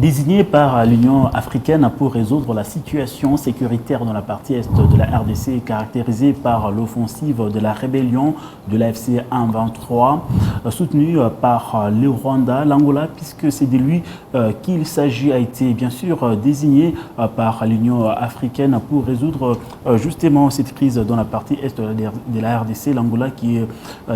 désigné par l'Union africaine pour résoudre la situation sécuritaire dans la partie est de la RDC, caractérisée par l'offensive de la rébellion de l'AFC 1-23, soutenue par le Rwanda, l'Angola, puisque c'est de lui qu'il s'agit, a été bien sûr désigné par l'Union africaine pour résoudre justement cette crise dans la partie est de la RDC, l'Angola qui est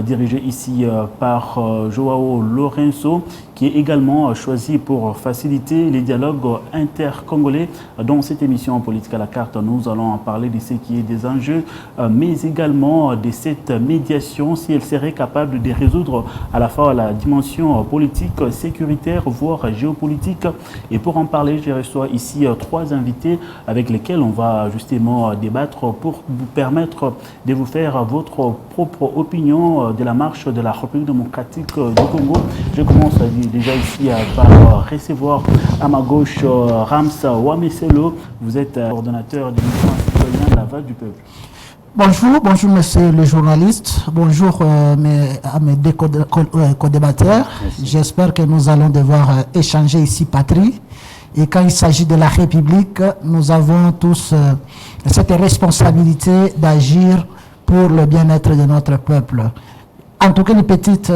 dirigée ici par Joao Lourenço, qui est également choisi pour faciliter les dialogues intercongolais. Dans cette émission Politique à la carte, nous allons en parler de ce qui est des enjeux, mais également de cette médiation, si elle serait capable de résoudre à la fois la dimension politique, sécuritaire, voire géopolitique. Et pour en parler, je reçois ici trois invités avec lesquels on va justement débattre pour vous permettre de vous faire votre propre opinion de la marche de la République démocratique du Congo. Je commence déjà ici par recevoir à ma gauche Ramsa Wameselo. Vous êtes coordonnateur du mouvement citoyen La Voix du Peuple. Bonjour monsieur le journaliste, bonjour à mes deux co-débatteurs. J'espère que nous allons devoir échanger ici patrie. Et quand il s'agit de la République, nous avons tous cette responsabilité d'agir pour le bien-être de notre peuple. En tout cas, une petite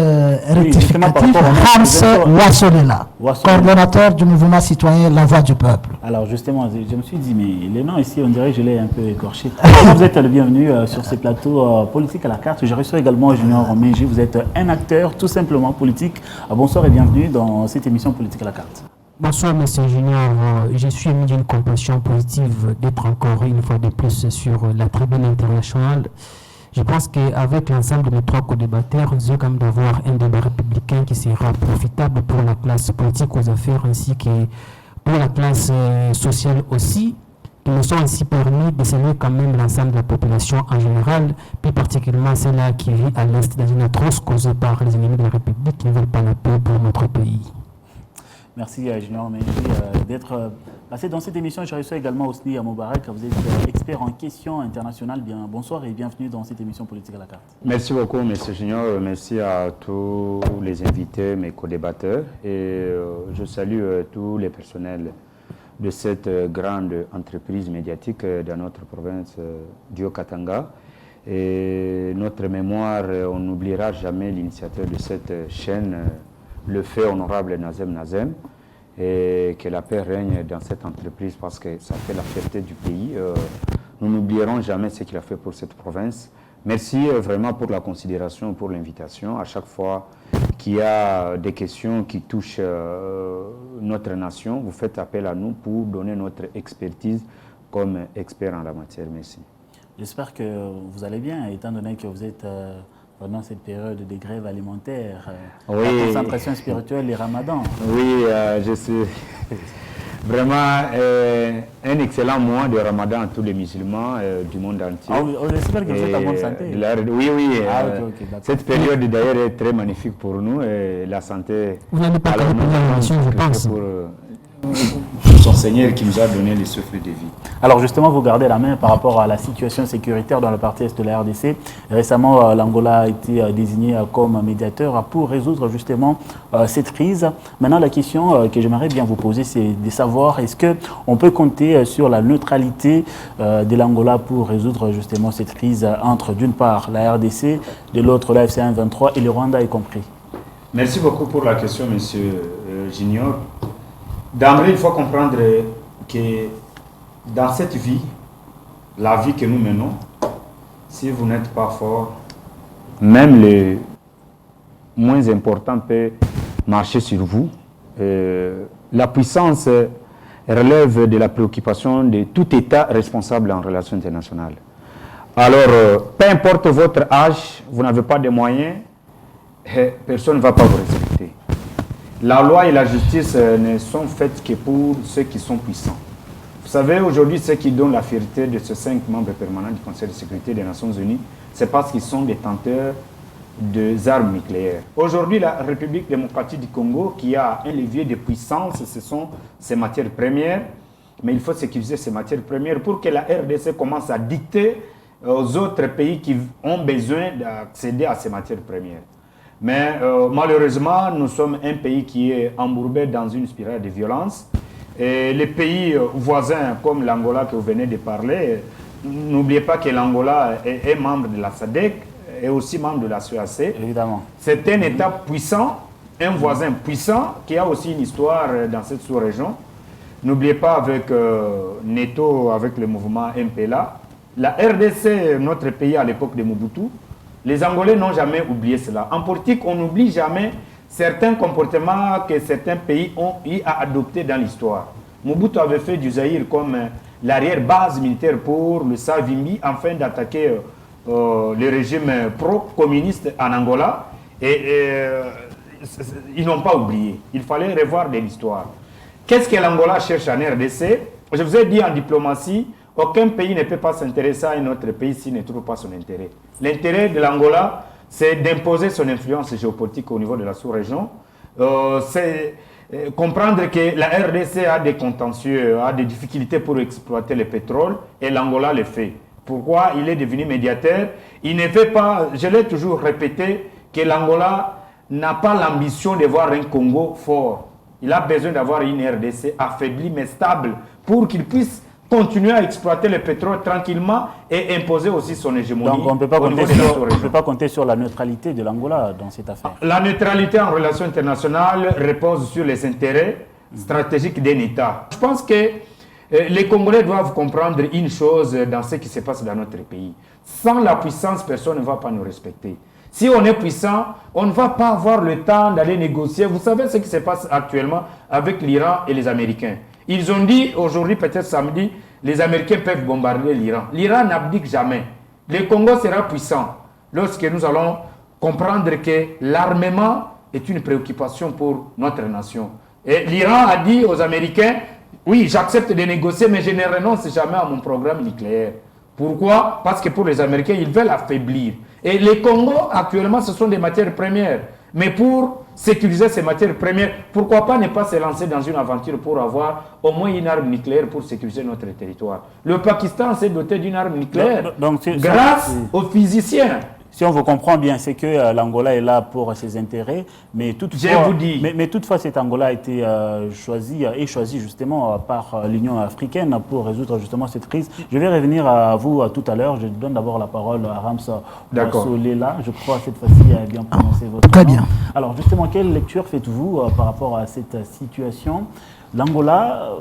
rectificative, Hans Wassolela, coordonnateur du mouvement citoyen La Voix du Peuple. Alors justement, je me suis dit, mais les noms ici, on dirait que je l'ai un peu écorché. Vous êtes le bienvenu sur ces plateaux politiques à la carte. Je reçois également Junior Menji, vous êtes un acteur tout simplement politique. Bonsoir et bienvenue dans cette émission Politique à la carte. Bonsoir Monsieur Junior, je suis ému d'une compassion positive d'être encore une fois de plus sur la tribune internationale. Je pense qu'avec l'ensemble de mes trois co-débatteurs, nous avons quand même d'avoir un débat républicain qui sera profitable pour la classe politique aux affaires ainsi que pour la classe sociale aussi. Ils nous sont ainsi permis de saluer quand même l'ensemble de la population en général, plus particulièrement celle-là qui vit à l'est dans une atroce causée par les ennemis de la République qui ne veulent pas la paix pour notre pays. Merci Junior Menji d'être passé dans cette émission. Je reçois également Ousni Moubarak. Vous êtes expert en questions internationales. Bonsoir et bienvenue dans cette émission Politique à la carte. Merci beaucoup M. Junior. Merci à tous les invités, mes co-débatteurs. Et je salue tous les personnels de cette grande entreprise médiatique dans notre province du Haut-Katanga. Et notre mémoire, on n'oubliera jamais l'initiateur de cette chaîne, le fait honorable Nazem, et que la paix règne dans cette entreprise parce que ça fait la fierté du pays. Nous n'oublierons jamais ce qu'il a fait pour cette province. Merci vraiment pour la considération, pour l'invitation. À chaque fois qu'il y a des questions qui touchent notre nation, vous faites appel à nous pour donner notre expertise comme expert en la matière. Merci. J'espère que vous allez bien, étant donné que vous êtes pendant cette période de grève alimentaire, oui. La concentration spirituelle et Ramadan. Oui, je suis vraiment un excellent mois de Ramadan à tous les musulmans du monde entier. On espère que vous êtes en bonne santé. Oui. Okay, cette période d'ailleurs est très magnifique pour nous et la santé. Vous n'allez pas la l'émission, je pense. Pour son Seigneur qui nous a donné le souffle de vie. Alors justement, vous gardez la main par rapport à la situation sécuritaire dans la partie est de la RDC. Récemment, l'Angola a été désigné comme médiateur pour résoudre justement cette crise. Maintenant, la question que j'aimerais bien vous poser, c'est de savoir est-ce qu'on peut compter sur la neutralité de l'Angola pour résoudre justement cette crise entre d'une part la RDC, de l'autre l'AFC 1-23 et le Rwanda y compris. Merci beaucoup pour la question, monsieur Junior. D'emblée, il faut comprendre que dans cette vie, la vie que nous menons, si vous n'êtes pas fort, même le moins important peut marcher sur vous. La puissance relève de la préoccupation de tout État responsable en relations internationales. Alors, peu importe votre âge, vous n'avez pas de moyens, personne ne va pas vous respecter. La loi et la justice ne sont faites que pour ceux qui sont puissants. Vous savez, aujourd'hui, ceux qui donnent la fierté de ces 5 membres permanents du Conseil de sécurité des Nations Unies, c'est parce qu'ils sont détenteurs des armes nucléaires. Aujourd'hui, la République démocratique du Congo, qui a un levier de puissance, ce sont ses matières premières, mais il faut sécuriser ces matières premières pour que la RDC commence à dicter aux autres pays qui ont besoin d'accéder à ces matières premières. Mais malheureusement, nous sommes un pays qui est embourbé dans une spirale de violence Et les pays voisins comme l'Angola que vous venez de parler, n'oubliez pas que l'Angola est membre de la SADC et aussi membre de la CEAC. Évidemment. C'est un État puissant, un voisin puissant qui a aussi une histoire dans cette sous-région. N'oubliez pas avec NATO, avec le mouvement MPLA, la RDC, notre pays à l'époque de Mobutu, les Angolais n'ont jamais oublié cela. En politique, on n'oublie jamais certains comportements que certains pays ont eu à adopter dans l'histoire. Mobutu avait fait du Zaïre comme l'arrière-base militaire pour le Savimbi afin d'attaquer le régime pro-communiste en Angola. Et ils n'ont pas oublié. Il fallait revoir de l'histoire. Qu'est-ce que l'Angola cherche en RDC? Je vous ai dit en diplomatie, aucun pays ne peut pas s'intéresser à un autre pays s'il ne trouve pas son intérêt. L'intérêt de l'Angola, c'est d'imposer son influence géopolitique au niveau de la sous-région. C'est comprendre que la RDC a des contentieux, a des difficultés pour exploiter le pétrole et l'Angola le fait. Pourquoi il est devenu médiateur? Il ne fait pas, je l'ai toujours répété, que l'Angola n'a pas l'ambition de voir un Congo fort. Il a besoin d'avoir une RDC affaiblie mais stable pour qu'il puisse continuer à exploiter le pétrole tranquillement et imposer aussi son hégémonie. Donc on ne peut pas compter sur la neutralité de l'Angola dans cette affaire. La neutralité en relations internationales repose sur les intérêts stratégiques d'un État. Je pense que les Congolais doivent comprendre une chose dans ce qui se passe dans notre pays. Sans la puissance, personne ne va pas nous respecter. Si on est puissant, on ne va pas avoir le temps d'aller négocier. Vous savez ce qui se passe actuellement avec l'Iran et les Américains. Ils ont dit aujourd'hui, peut-être samedi, les Américains peuvent bombarder l'Iran. L'Iran n'abdique jamais. Le Congo sera puissant lorsque nous allons comprendre que l'armement est une préoccupation pour notre nation. Et l'Iran a dit aux Américains, oui, j'accepte de négocier, mais je ne renonce jamais à mon programme nucléaire. Pourquoi? Parce que pour les Américains, ils veulent affaiblir. Et les Congo, actuellement, ce sont des matières premières. Mais pour sécuriser ces matières premières, pourquoi pas ne pas se lancer dans une aventure pour avoir au moins une arme nucléaire pour sécuriser notre territoire? Le Pakistan s'est doté d'une arme nucléaire grâce aux physiciens. Si on vous comprend bien, c'est que l'Angola est là pour ses intérêts, mais toutefois cet Angola a été choisi justement par l'Union africaine pour résoudre justement cette crise. Je vais revenir à vous tout à l'heure. Je donne d'abord la parole à Ramsa Solela. Je crois cette fois-ci a bien prononcé votre nom. Très bien. Alors justement, quelle lecture faites-vous par rapport à cette situation? L'Angola,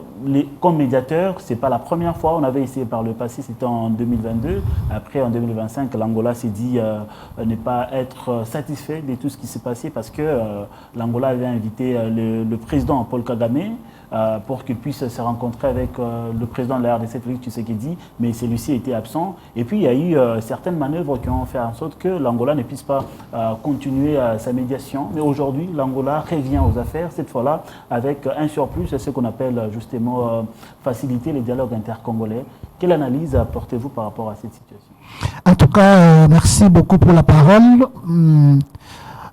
comme médiateur, ce n'est pas la première fois. On avait essayé par le passé, c'était en 2022. Après, en 2025, l'Angola s'est dit ne pas être satisfait de tout ce qui s'est passé parce que l'Angola avait invité le président Paul Kagame pour qu'il puisse se rencontrer avec le président de la RDC, Félix Tshisekedi, mais celui-ci était absent. Et puis, il y a eu certaines manœuvres qui ont fait en sorte que l'Angola ne puisse pas continuer sa médiation. Mais aujourd'hui, l'Angola revient aux affaires, cette fois-là, avec un surplus, ce qu'on appelle justement faciliter les dialogues intercongolais. Quelle analyse apportez-vous par rapport à cette situation? En tout cas, merci beaucoup pour la parole.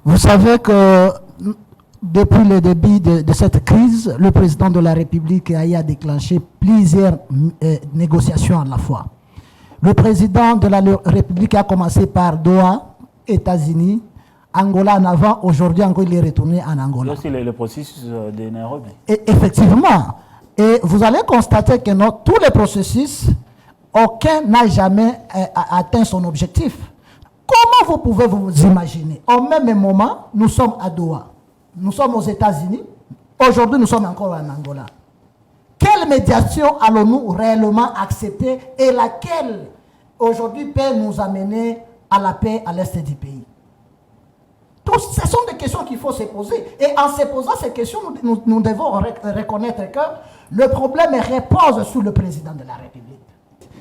Vous savez que depuis le début de cette crise, le président de la République a déclenché plusieurs négociations à la fois. Le président de la République a commencé par Doha, États-Unis, Angola en avant. Aujourd'hui, encore, il est retourné en Angola. C'est le processus de Nairobi. Et effectivement. Et vous allez constater que tous les processus, aucun n'a jamais atteint son objectif. Comment vous pouvez vous imaginer? Au même moment, nous sommes à Doha. Nous sommes aux États-Unis. Aujourd'hui, nous sommes encore en Angola. Quelle médiation allons-nous réellement accepter et laquelle, aujourd'hui, peut nous amener à la paix à l'est du pays? Ce sont des questions qu'il faut se poser. Et en se posant ces questions, nous devons reconnaître que le problème repose sur le président de la République.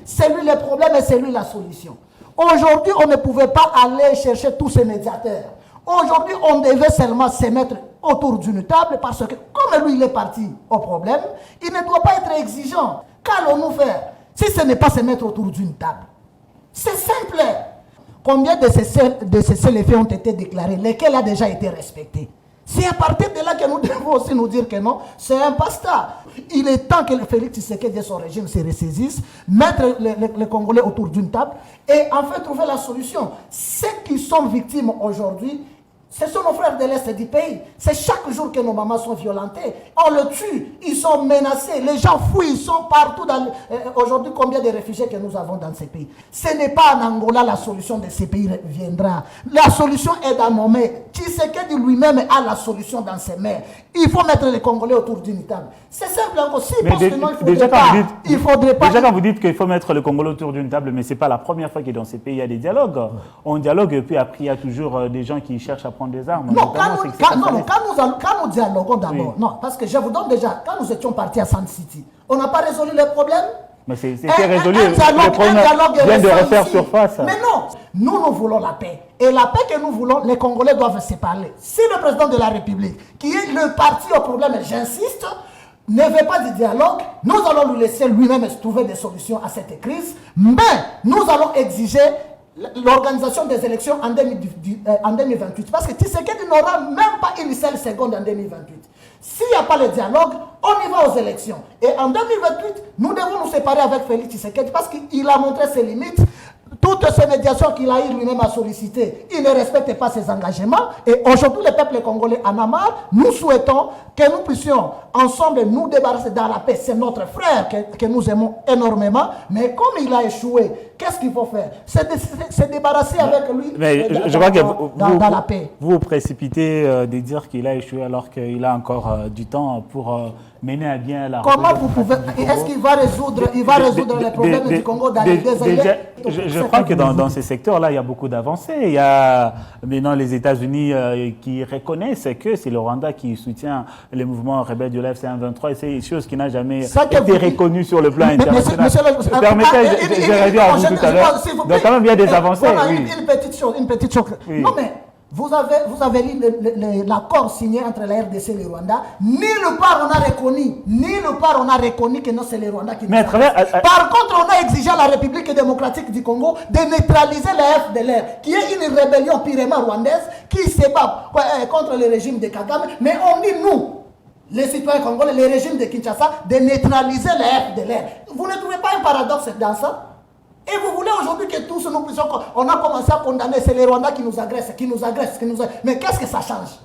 C'est lui le problème et c'est lui la solution. Aujourd'hui, on ne pouvait pas aller chercher tous ces médiateurs. Aujourd'hui, on devait seulement se mettre autour d'une table parce que, comme lui, il est parti au problème, il ne doit pas être exigeant. Qu'allons-nous faire si ce n'est pas se mettre autour d'une table? C'est simple. Combien de ces effets ont été déclarés? Lesquels a déjà été respecté? C'est à partir de là que nous devons aussi nous dire que non, c'est un basta. Il est temps que le Félix Tshisekedi et son régime se ressaisissent, mettre les Congolais autour d'une table et enfin trouver la solution. Ceux qui sont victimes aujourd'hui, Ce sont nos frères de l'Est du pays. C'est chaque jour que nos mamans sont violentées. On le tue, ils sont menacés, les gens fuient, ils sont partout. Aujourd'hui, combien de réfugiés que nous avons dans ces pays? Ce n'est pas en Angola la solution de ces pays viendra. La solution est dans nos mains. Tshisekedi lui-même a la solution dans ses mains. Il faut mettre les Congolais autour d'une table. C'est simple encore. Si parce que non, il faudrait pas. Déjà, quand vous dites qu'il faut mettre le Congolais autour d'une table, mais ce n'est pas la première fois que dans ces pays, il y a des dialogues. On dialogue et puis après, il y a toujours des gens qui cherchent à prendre des armes. Non, quand nous dialoguons d'abord, non, parce que je vous donne déjà, quand nous étions partis à Sun City, on n'a pas résolu les problèmes. Mais c'était résolu, les problèmes viennent de refaire surface. Mais non, nous voulons la paix. Et la paix que nous voulons, les Congolais doivent se parler. Si le président de la République, qui est le parti au problème, j'insiste, ne veut pas de dialogue, nous allons lui laisser lui-même trouver des solutions à cette crise, mais nous allons exiger l'organisation des élections en 2028. Parce que Tshisekedi n'aura même pas une seule seconde en 2028. S'il n'y a pas le dialogue, on y va aux élections. Et en 2028, nous devons nous séparer avec Félix Tshisekedi parce qu'il a montré ses limites. Toutes ces médiations qu'il a eu lui-même à solliciter, il ne respecte pas ses engagements. Et aujourd'hui, le peuple congolais en a marre. Nous souhaitons que nous puissions ensemble nous débarrasser dans la paix. C'est notre frère que nous aimons énormément. Mais comme il a échoué, qu'est-ce qu'il faut faire? C'est débarrasser avec lui je crois que dans la paix. Vous précipitez de dire qu'il a échoué alors qu'il a encore du temps pour mener à bien la... Comment vous pouvez... Est-ce qu'il va résoudre les problèmes du Congo dans les 2 années? Je crois que dans ces secteurs-là, il y a beaucoup d'avancées. Il y a maintenant les États-Unis qui reconnaissent que c'est le Rwanda qui soutient les mouvements rebelles de l'FC 23 et c'est une chose qui n'a jamais été reconnue sur le plan international. Permettez, je reviens à vous tout à l'heure. Donc quand même, il y a des avancées. Une petite chose. Oui. Non mais... Vous avez lu l'accord signé entre la RDC et le Rwanda. Nulle part on a reconnu que non, c'est le Rwanda qui nous agresse. Par contre, on a exigé à la République démocratique du Congo de neutraliser la FDLR, qui est une rébellion purement rwandaise qui se bat contre le régime de Kagame. Mais on dit, nous, les citoyens congolais, le régime de Kinshasa, de neutraliser la FDLR. Vous ne trouvez pas un paradoxe dans ça? Et vous voulez aujourd'hui que tous nous puissions... On a commencé à condamner, c'est les Rwandais qui nous agressent. Mais qu'est-ce que ça change?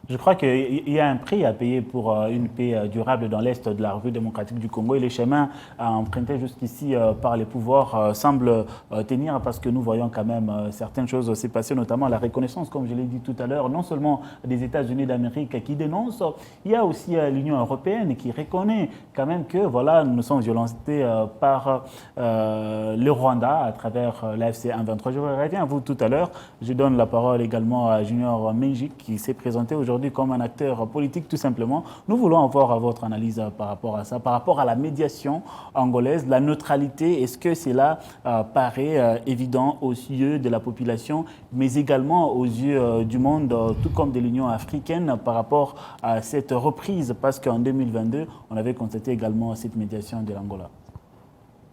Je crois qu'il y a un prix à payer pour une paix durable dans l'Est de la République démocratique du Congo. Et les chemins empruntés jusqu'ici par les pouvoirs semblent tenir parce que nous voyons quand même certaines choses se passer, notamment la reconnaissance, comme je l'ai dit tout à l'heure, non seulement des États-Unis d'Amérique qui dénoncent, il y a aussi l'Union européenne qui reconnaît quand même que voilà, nous sommes violentés par le Rwanda à travers l'AFC 123. Je reviens à vous tout à l'heure. Je donne la parole également à Junior Menjik qui s'est présenté aujourd'hui comme un acteur politique tout simplement. Nous voulons avoir votre analyse par rapport à ça, par rapport à la médiation angolaise, la neutralité. Est-ce que cela paraît évident aux yeux de la population, mais également aux yeux du monde, tout comme de l'Union africaine, par rapport à cette reprise? Parce qu'en 2022, on avait constaté également cette médiation de l'Angola.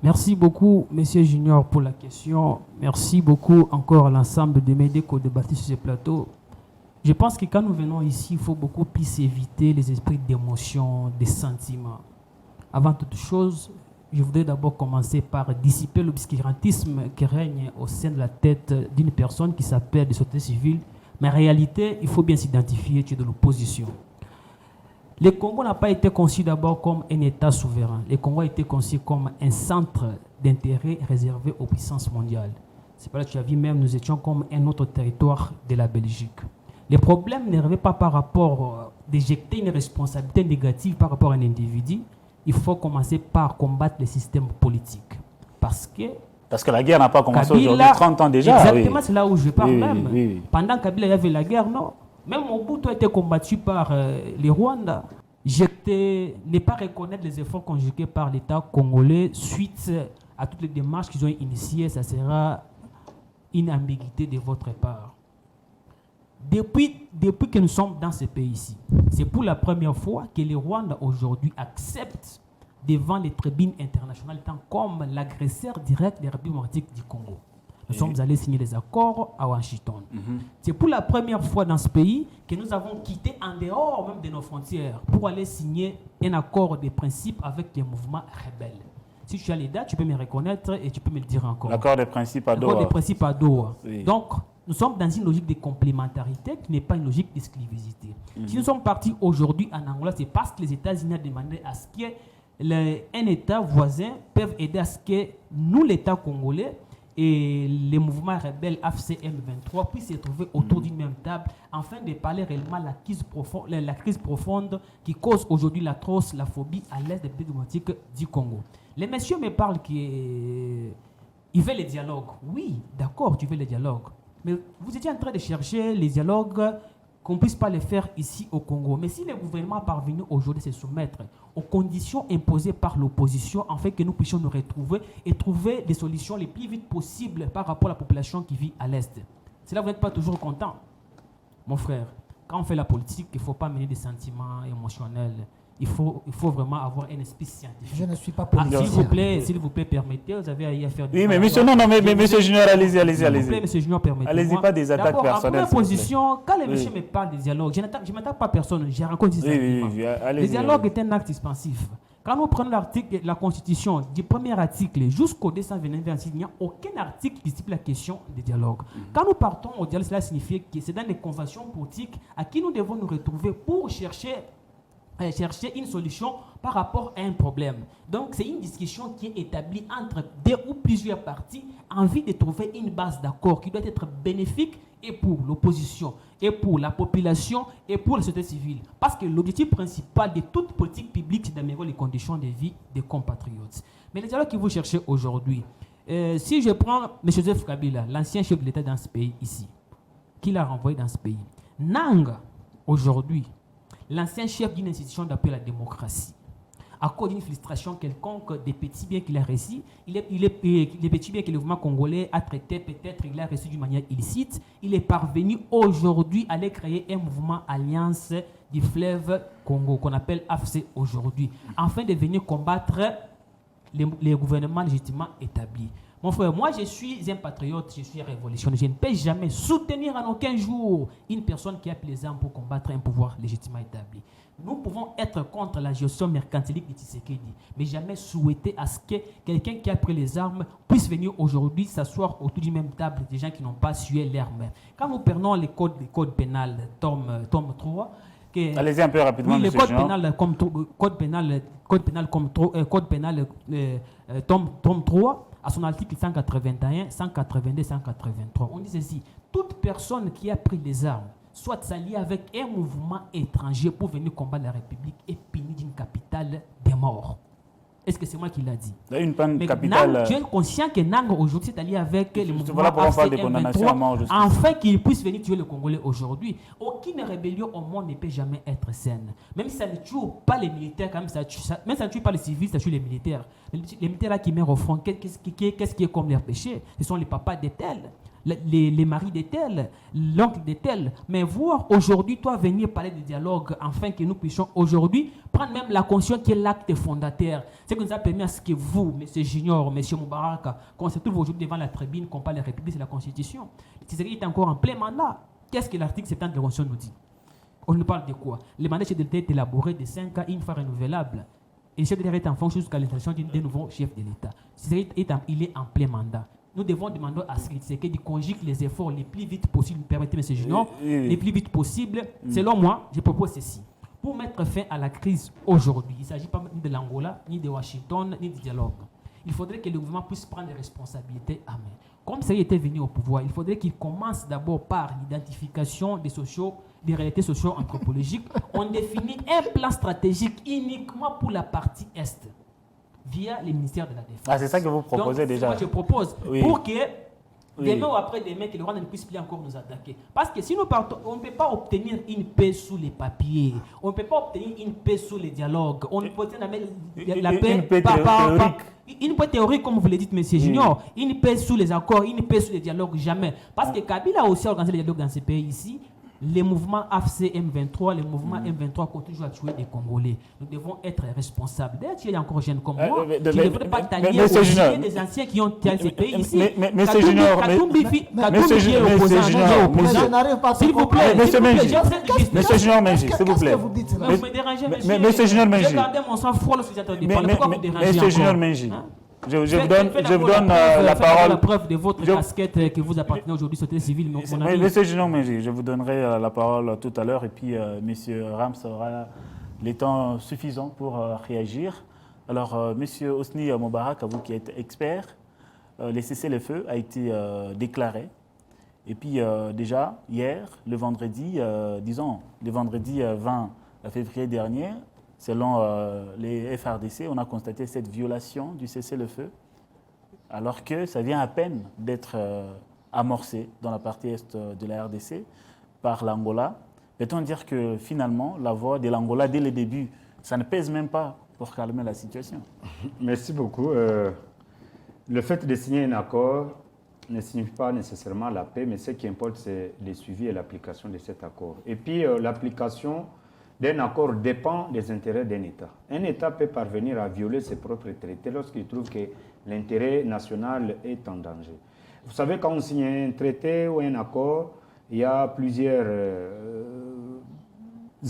Merci beaucoup, Monsieur Junior, pour la question. Merci beaucoup encore à l'ensemble des médias qui ont débattu sur ce plateau. Je pense que quand nous venons ici, il faut beaucoup plus éviter les esprits d'émotion, des sentiments. Avant toute chose, je voudrais d'abord commencer par dissiper l'obscurantisme qui règne au sein de la tête d'une personne qui s'appelle de société civile. Mais en réalité, il faut bien s'identifier, tu es de l'opposition. Le Congo n'a pas été conçu d'abord comme un État souverain. Le Congo a été conçu comme un centre d'intérêt réservé aux puissances mondiales. C'est pas là que tu as vu même, nous étions comme un autre territoire de la Belgique. Les problèmes ne reviennent pas par rapport d'éjecter une responsabilité négative par rapport à un individu. Il faut commencer par combattre le système politique. Parce que la guerre n'a pas commencé aujourd'hui, 30 ans déjà. Exactement, oui. C'est là où je parle même. Oui. Pendant Kabila, il y avait la guerre, non? Même Mobutu a été combattu par les Rwandais. Ne pas reconnaître les efforts conjugués par l'État congolais suite à toutes les démarches qu'ils ont initiées, ça sera une ambiguïté de votre part. Depuis que nous sommes dans ce pays-ci, c'est pour la première fois que les Rwandais aujourd'hui acceptent devant les tribunes internationales tant comme l'agresseur direct des Républiques démocratiques du Congo. Nous sommes allés signer des accords à Washington. C'est pour la première fois dans ce pays que nous avons quitté en dehors même de nos frontières pour aller signer un accord de principe avec les mouvements rebelles. Si tu as les dates, tu peux me reconnaître et tu peux me le dire encore. L'accord des principes à Doha. L'accord des principes à Doha. Oui. Donc, nous sommes dans une logique de complémentarité qui n'est pas une logique d'exclusivité. Si nous sommes partis aujourd'hui en Angola, c'est parce que les États-Unis ont demandé à ce qu'un État voisin puisse aider à ce que nous, l'État congolais, et les mouvements rebelles AFC M23 puissent se trouver autour d'une même table afin de parler réellement de la crise profonde qui cause aujourd'hui l'atroce, la phobie à l'est des pays démocratiques du Congo. Les messieurs me parlent qu'ils veulent les dialogues. Oui, d'accord, tu veux les dialogues. Mais vous étiez en train de chercher les dialogues qu'on ne puisse pas les faire ici au Congo. Mais si le gouvernement est parvenu aujourd'hui à se soumettre aux conditions imposées par l'opposition, afin que nous puissions nous retrouver et trouver des solutions les plus vite possibles par rapport à la population qui vit à l'Est. C'est là que vous n'êtes pas toujours content, mon frère. Quand on fait la politique, il ne faut pas mener des sentiments émotionnels. Il faut vraiment avoir un esprit scientifique. Je ne suis pas politicien. S'il vous plaît, permettez, vous avez à faire des... Oui, mais monsieur, monsieur Junior, allez-y. S'il vous plaît, monsieur Junior, permettez-moi. Allez-y, pas des attaques personnelles. En première position, quand les messieurs me parlent des dialogues, je ne m'attaque pas personne, je rencontre des arguments. Le dialogue est un acte expansif. Quand nous prenons l'article de la Constitution, du premier article jusqu'au 226, il n'y a aucun article qui stipule la question des dialogues. Quand nous partons au dialogue, cela signifie que c'est dans les conventions politiques à qui nous devons nous retrouver pour chercher une solution par rapport à un problème. Donc, c'est une discussion qui est établie entre deux ou plusieurs parties en vue de trouver une base d'accord qui doit être bénéfique et pour l'opposition, et pour la population, et pour la société civile. Parce que l'objectif principal de toute politique publique, c'est d'améliorer les conditions de vie des compatriotes. Mais les dialogues que vous cherchez aujourd'hui, si je prends M. Joseph Kabila, l'ancien chef de l'État dans ce pays ici, qui l'a renvoyé dans ce pays, Nanga, aujourd'hui, l'ancien chef d'une institution d'appui à la démocratie, à cause d'une frustration quelconque des petits biens qu'il a reçus, les petits biens que le mouvement congolais a traités, peut-être il a reçu d'une manière illicite, il est parvenu aujourd'hui à aller créer un mouvement Alliance du fleuve Congo, qu'on appelle AFC aujourd'hui, afin de venir combattre les gouvernements légitimement établis. Mon frère, moi je suis un patriote, je suis révolutionnaire. Je ne peux jamais soutenir en aucun jour une personne qui a pris les armes pour combattre un pouvoir légitimement établi. Nous pouvons être contre la gestion mercantilique de Tshisekedi, mais jamais souhaiter à ce que quelqu'un qui a pris les armes puisse venir aujourd'hui s'asseoir autour d'une même table des gens qui n'ont pas sué l'arme. Quand nous prenons les codes pénal, tome 3, allez-y un peu rapidement, oui, le code pénal tome 3, à son article 181, 182, 183. On dit ceci: toute personne qui a pris des armes, soit s'allier avec un mouvement étranger pour venir combattre la République, est punie d'une capitale de mort. Est-ce que c'est moi qui l'a dit? Une peine capitale. Tu es conscient que Nang aujourd'hui s'est allié avec le mouvement voilà pour faire des condamnations à mort. afin qu'il puisse venir tuer le Congolais aujourd'hui. Aucune rébellion au monde ne peut jamais être saine. Même si ça ne tue pas les militaires, quand même, même si ça ne tue pas les civils, ça tue les militaires. Les militaires là qui meurent au front, qu'est-ce qui est comme leur péché? Ce sont les papas des tels, les maris des tels, l'oncle des tels. Mais voir aujourd'hui, toi, venir parler de dialogue, afin que nous puissions aujourd'hui prendre même la conscience qui est l'acte fondateur. C'est ce qui nous a permis à ce que vous, M. Junior, M. Moubaraka, qu'on se trouve aujourd'hui devant la tribune, qu'on parle de la République, c'est la Constitution. Tshisekedi est encore en plein mandat. Qu'est-ce que l'article 70 de la Constitution nous dit? On nous parle de quoi? Le mandat chef de l'État est élaboré de 5 ans, une fois renouvelable. Et le chef de l'État est en fonction jusqu'à l'installation d'un nouveau chef de l'État. Tshisekedi il est en plein mandat. Nous devons demander à Tshisekedi conjugue les efforts les plus vite possible. Permettez, M. Junior, les plus vite possible. Selon moi, je propose ceci. Pour mettre fin à la crise aujourd'hui, il ne s'agit pas ni de l'Angola, ni de Washington, ni du dialogue. Il faudrait que le gouvernement puisse prendre des responsabilités à main. Comme ça était venu au pouvoir, il faudrait qu'il commence d'abord par l'identification des réalités socio-anthropologiques. On définit un plan stratégique uniquement pour la partie Est, via les ministères de la Défense. Ah, c'est ça que vous proposez. Donc, déjà. Moi, je propose pour que demain ou après-demain, que le Rwanda ne puisse plus encore nous attaquer. Parce que si nous partons, on ne peut pas obtenir une paix sous les papiers. On ne peut pas obtenir une paix sous les dialogues. On ne peut obtenir la paix une paix théorique, comme vous le dites, M. Junior. Une paix sous les accords, une paix sous les dialogues, jamais. Parce que Kabila a aussi organisé les dialogues dans ce pays ici. Les mouvements AFC M23, les mouvements M23 continuent à tuer des Congolais. Nous devons être responsables. D'ailleurs, tu es encore jeune comme moi. Tu ne devrais pas t'allier aux des anciens qui ont tué ce pays ici. Mais c'est Junior. S'il vous plaît. Monsieur Junior Menji, s'il vous plaît. Vous me dérangez, monsieur. Monsieur Junior Menji. J'ai gardé mon sang froid lorsque j'attendais parler. Pourquoi vous dérangez encore? Monsieur Junior Menji. Je vous donne la parole. La preuve de votre casquette que vous appartenez aujourd'hui, société civile. Monsieur Gino Mengi, je vous donnerai la parole tout à l'heure et puis Monsieur Rams aura les temps suffisants pour réagir. Alors, Monsieur Hosni Moubarak, à vous qui êtes expert, les cessez-le-feu a été déclaré. Et puis déjà, hier, le vendredi 20 février dernier, selon les FRDC, on a constaté cette violation du cessez-le-feu, alors que ça vient à peine d'être amorcé dans la partie est de la RDC par l'Angola. Peut-on dire que finalement, la voix de l'Angola, dès le début, ça ne pèse même pas pour calmer la situation? Merci beaucoup. Le fait de signer un accord ne signifie pas nécessairement la paix, mais ce qui importe, c'est le suivi et l'application de cet accord. Et puis, l'application d'un accord dépend des intérêts d'un État. Un État peut parvenir à violer ses propres traités lorsqu'il trouve que l'intérêt national est en danger. Vous savez, quand on signe un traité ou un accord, il y a plusieurs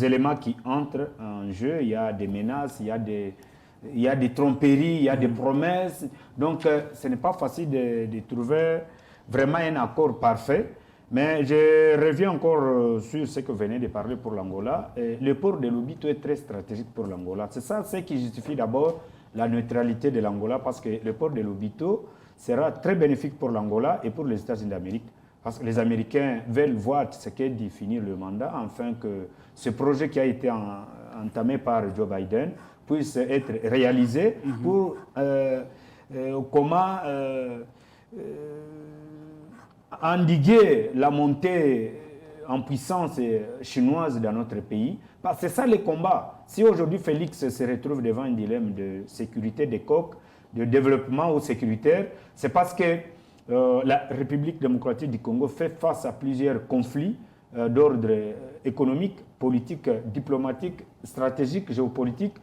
éléments qui entrent en jeu. Il y a des menaces, il y a des tromperies, il y a des promesses. Donc, ce n'est pas facile de trouver vraiment un accord parfait. Mais je reviens encore sur ce que vous venez de parler pour l'Angola. Le port de Lobito est très stratégique pour l'Angola. C'est ça ce qui justifie d'abord la neutralité de l'Angola, parce que le port de Lobito sera très bénéfique pour l'Angola et pour les États-Unis d'Amérique. Parce que les Américains veulent voir ce qu'est définir le mandat, afin que ce projet qui a été entamé par Joe Biden puisse être réalisé pour comment endiguer la montée en puissance chinoise dans notre pays. Parce que c'est ça le combat. Si aujourd'hui Félix se retrouve devant un dilemme de sécurité des coques, de développement ou sécuritaire, c'est parce que la République démocratique du Congo fait face à plusieurs conflits d'ordre économique, politique, diplomatique, stratégique, géopolitique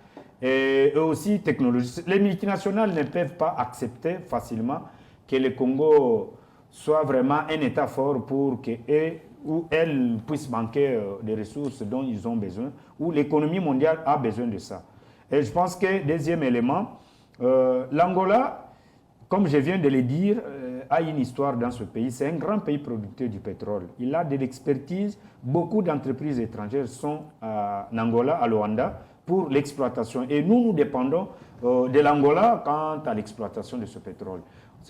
et aussi technologique. Les multinationales ne peuvent pas accepter facilement que le Congo soit vraiment un État fort pour qu'elles ou elles puissent manquer des ressources dont ils ont besoin, ou l'économie mondiale a besoin de ça. Et je pense que, deuxième élément, l'Angola, comme je viens de le dire, a une histoire dans ce pays. C'est un grand pays producteur du pétrole. Il a de l'expertise. Beaucoup d'entreprises étrangères sont en Angola, à Luanda, pour l'exploitation. Et nous dépendons de l'Angola quant à l'exploitation de ce pétrole.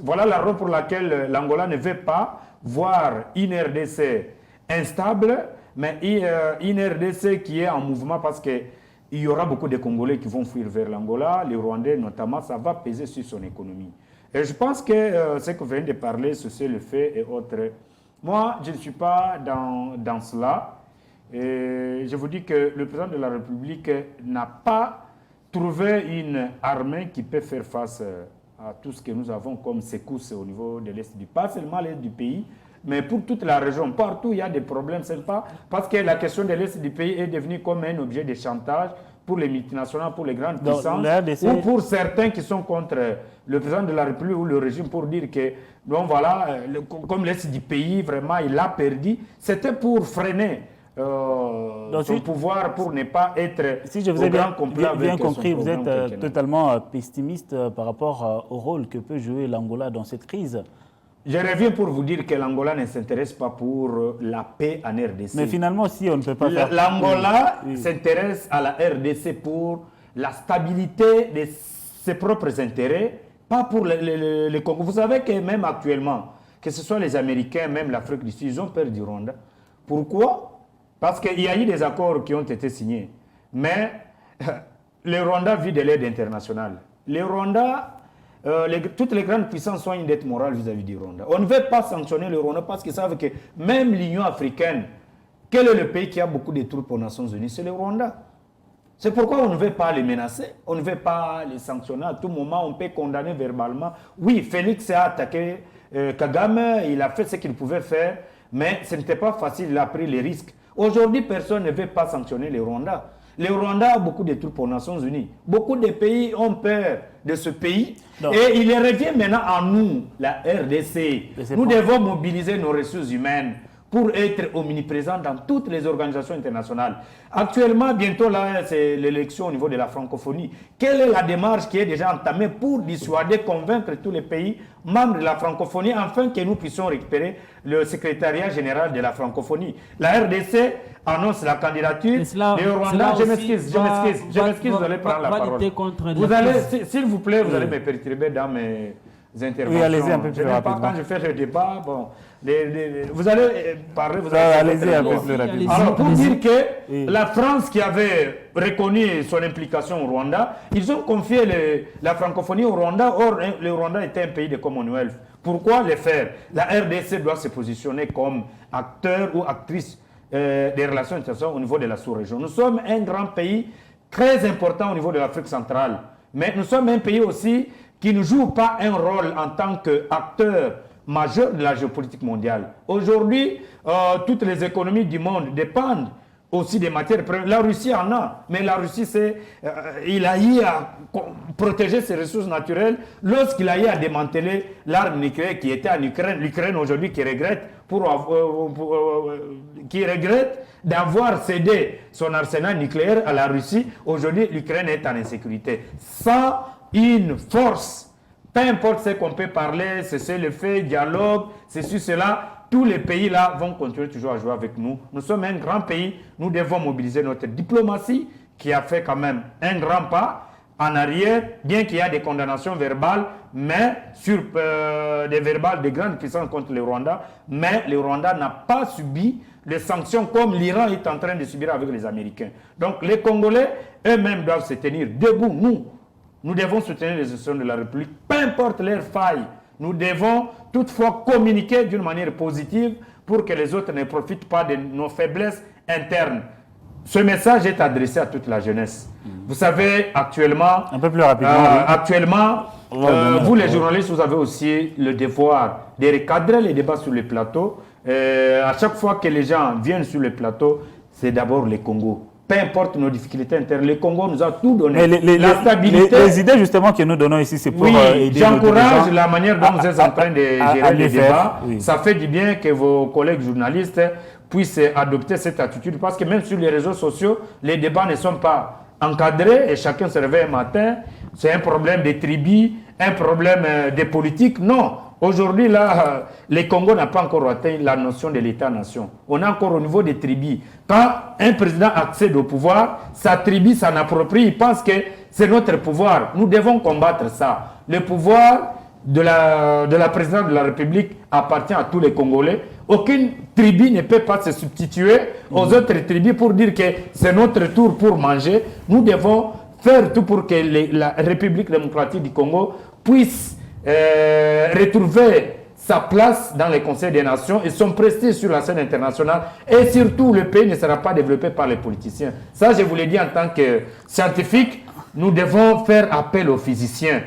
Voilà la raison pour laquelle l'Angola ne veut pas voir une RDC instable, mais une RDC qui est en mouvement, parce qu'il y aura beaucoup de Congolais qui vont fuir vers l'Angola, les Rwandais notamment, ça va peser sur son économie. Et je pense que ce que vous venez de parler, c'est le fait et autres. Moi, je ne suis pas dans cela. Et je vous dis que le président de la République n'a pas trouvé une armée qui peut faire face à tout ce que nous avons comme secousses au niveau de l'Est du pays. Pas seulement l'Est du pays, mais pour toute la région. Partout, il y a des problèmes. C'est pas parce que la question de l'Est du pays est devenue comme un objet de chantage pour les multinationales, pour les grandes puissances, ou pour certains qui sont contre le président de la République ou le régime, pour dire que, donc voilà, comme l'Est du pays, vraiment, il a perdu. C'était pour freiner son pouvoir, pour ne pas être si je vous ai bien compris, vous êtes totalement pessimiste par rapport au rôle que peut jouer l'Angola dans cette crise. Je reviens pour vous dire que l'Angola ne s'intéresse pas pour la paix en RDC. Mais finalement, si on ne peut pas faire... L'Angola s'intéresse à la RDC pour la stabilité de ses propres intérêts, pas pour les Congo. Vous savez que même actuellement, que ce soit les Américains, même l'Afrique du Sud, ils ont peur du Rwanda. Pourquoi? Parce qu'il y a eu des accords qui ont été signés. Mais le Rwanda vit de l'aide internationale. Le Rwanda... toutes les grandes puissances ont une dette morale vis-à-vis du Rwanda. On ne veut pas sanctionner le Rwanda parce qu'ils savent que même l'Union africaine, quel est le pays qui a beaucoup de troupes aux Nations Unies? C'est le Rwanda. C'est pourquoi on ne veut pas les menacer, on ne veut pas les sanctionner. À tout moment, on peut condamner verbalement. Oui, Félix a attaqué Kagame, il a fait ce qu'il pouvait faire, mais ce n'était pas facile, il a pris les risques. Aujourd'hui, personne ne veut pas sanctionner le Rwanda. Le Rwanda a beaucoup de troupes aux Nations Unies. Beaucoup de pays ont peur de ce pays. Donc, et il revient maintenant à nous, la RDC. Nous devons mobiliser nos ressources humaines pour être omniprésent dans toutes les organisations internationales. Actuellement, bientôt, là, c'est l'élection au niveau de la francophonie. Quelle est la démarche qui est déjà entamée pour dissuader, convaincre tous les pays membres de la francophonie, afin que nous puissions récupérer le secrétariat général de la francophonie? La RDC annonce la candidature. Le Rwanda, je m'excuse, vous allez prendre la parole. Vous allez, s'il vous plaît, vous allez me perturber dans mes interventions. Oui, allez-y un peu plus rapidement. Quand je fais le débat, bon, vous allez parler, vous allez... Allez-y un peu plus rapidement. Alors, pour dire que la France qui avait reconnu son implication au Rwanda, ils ont confié la francophonie au Rwanda. Or, le Rwanda était un pays de Commonwealth. Pourquoi le faire? La RDC doit se positionner comme acteur ou actrice des relations internationales au niveau de la sous-région. Nous sommes un grand pays très important au niveau de l'Afrique centrale. Mais nous sommes un pays aussi qui ne joue pas un rôle en tant qu'acteur majeur de la géopolitique mondiale. Aujourd'hui, toutes les économies du monde dépendent aussi des matières premières. La Russie en a, mais la Russie, il a eu à protéger ses ressources naturelles lorsqu'il a eu à démanteler l'arme nucléaire qui était en Ukraine. L'Ukraine aujourd'hui qui regrette d'avoir cédé son arsenal nucléaire à la Russie. Aujourd'hui, l'Ukraine est en insécurité. Sans une force, peu importe ce qu'on peut parler, c'est le fait, dialogue, c'est sur cela, tous les pays là vont continuer toujours à jouer avec nous. Nous sommes un grand pays, nous devons mobiliser notre diplomatie qui a fait quand même un grand pas en arrière, bien qu'il y ait des condamnations verbales, mais sur des verbales de grandes puissances contre le Rwanda, mais le Rwanda n'a pas subi les sanctions comme l'Iran est en train de subir avec les Américains. Donc les Congolais eux-mêmes doivent se tenir debout. Nous devons soutenir les institutions de la République, peu importe leurs failles. Nous devons toutefois communiquer d'une manière positive pour que les autres ne profitent pas de nos faiblesses internes. Ce message est adressé à toute la jeunesse. Vous savez, actuellement, un peu plus rapidement, vous les journalistes, vous avez aussi le devoir de recadrer les débats sur les plateaux. À chaque fois que les gens viennent sur le plateau, c'est d'abord le Congo. Peu importe nos difficultés internes, le Congo nous a tout donné. La stabilité. Les idées justement que nous donnons ici, c'est pour aider. J'encourage la manière dont vous êtes en train de gérer les débats. Ça fait du bien que vos collègues journalistes puissent adopter cette attitude, parce que même sur les réseaux sociaux, les débats ne sont pas encadrés et chacun se réveille un matin. C'est un problème de tribus, un problème de politique. Non. Aujourd'hui, là, le Congo n'a pas encore atteint la notion de l'État-nation. On est encore au niveau des tribus. Quand un président accède au pouvoir, sa tribu s'en approprie, il pense que c'est notre pouvoir. Nous devons combattre ça. Le pouvoir de la présidente de la République appartient à tous les Congolais. Aucune tribu ne peut pas se substituer aux autres tribus pour dire que c'est notre tour pour manger. Nous devons faire tout pour que la République démocratique du Congo puisse retrouver sa place dans les conseils des nations et son prestige sur la scène internationale. Et surtout, le pays ne sera pas développé par les politiciens. Ça, je vous l'ai dit en tant que scientifique, nous devons faire appel aux physiciens.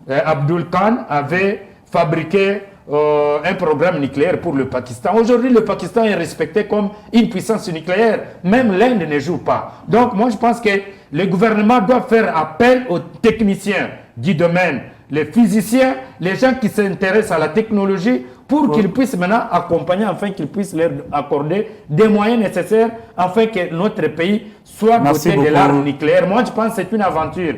Abdul Khan avait fabriqué un programme nucléaire pour le Pakistan. Aujourd'hui, le Pakistan est respecté comme une puissance nucléaire. Même l'Inde ne joue pas. Donc, moi, je pense que le gouvernement doit faire appel aux techniciens du domaine, les physiciens, les gens qui s'intéressent à la technologie, pour qu'ils puissent maintenant accompagner, afin qu'ils puissent leur accorder des moyens nécessaires, afin que notre pays soit doté de l'arme nucléaire. Moi, je pense que c'est une aventure.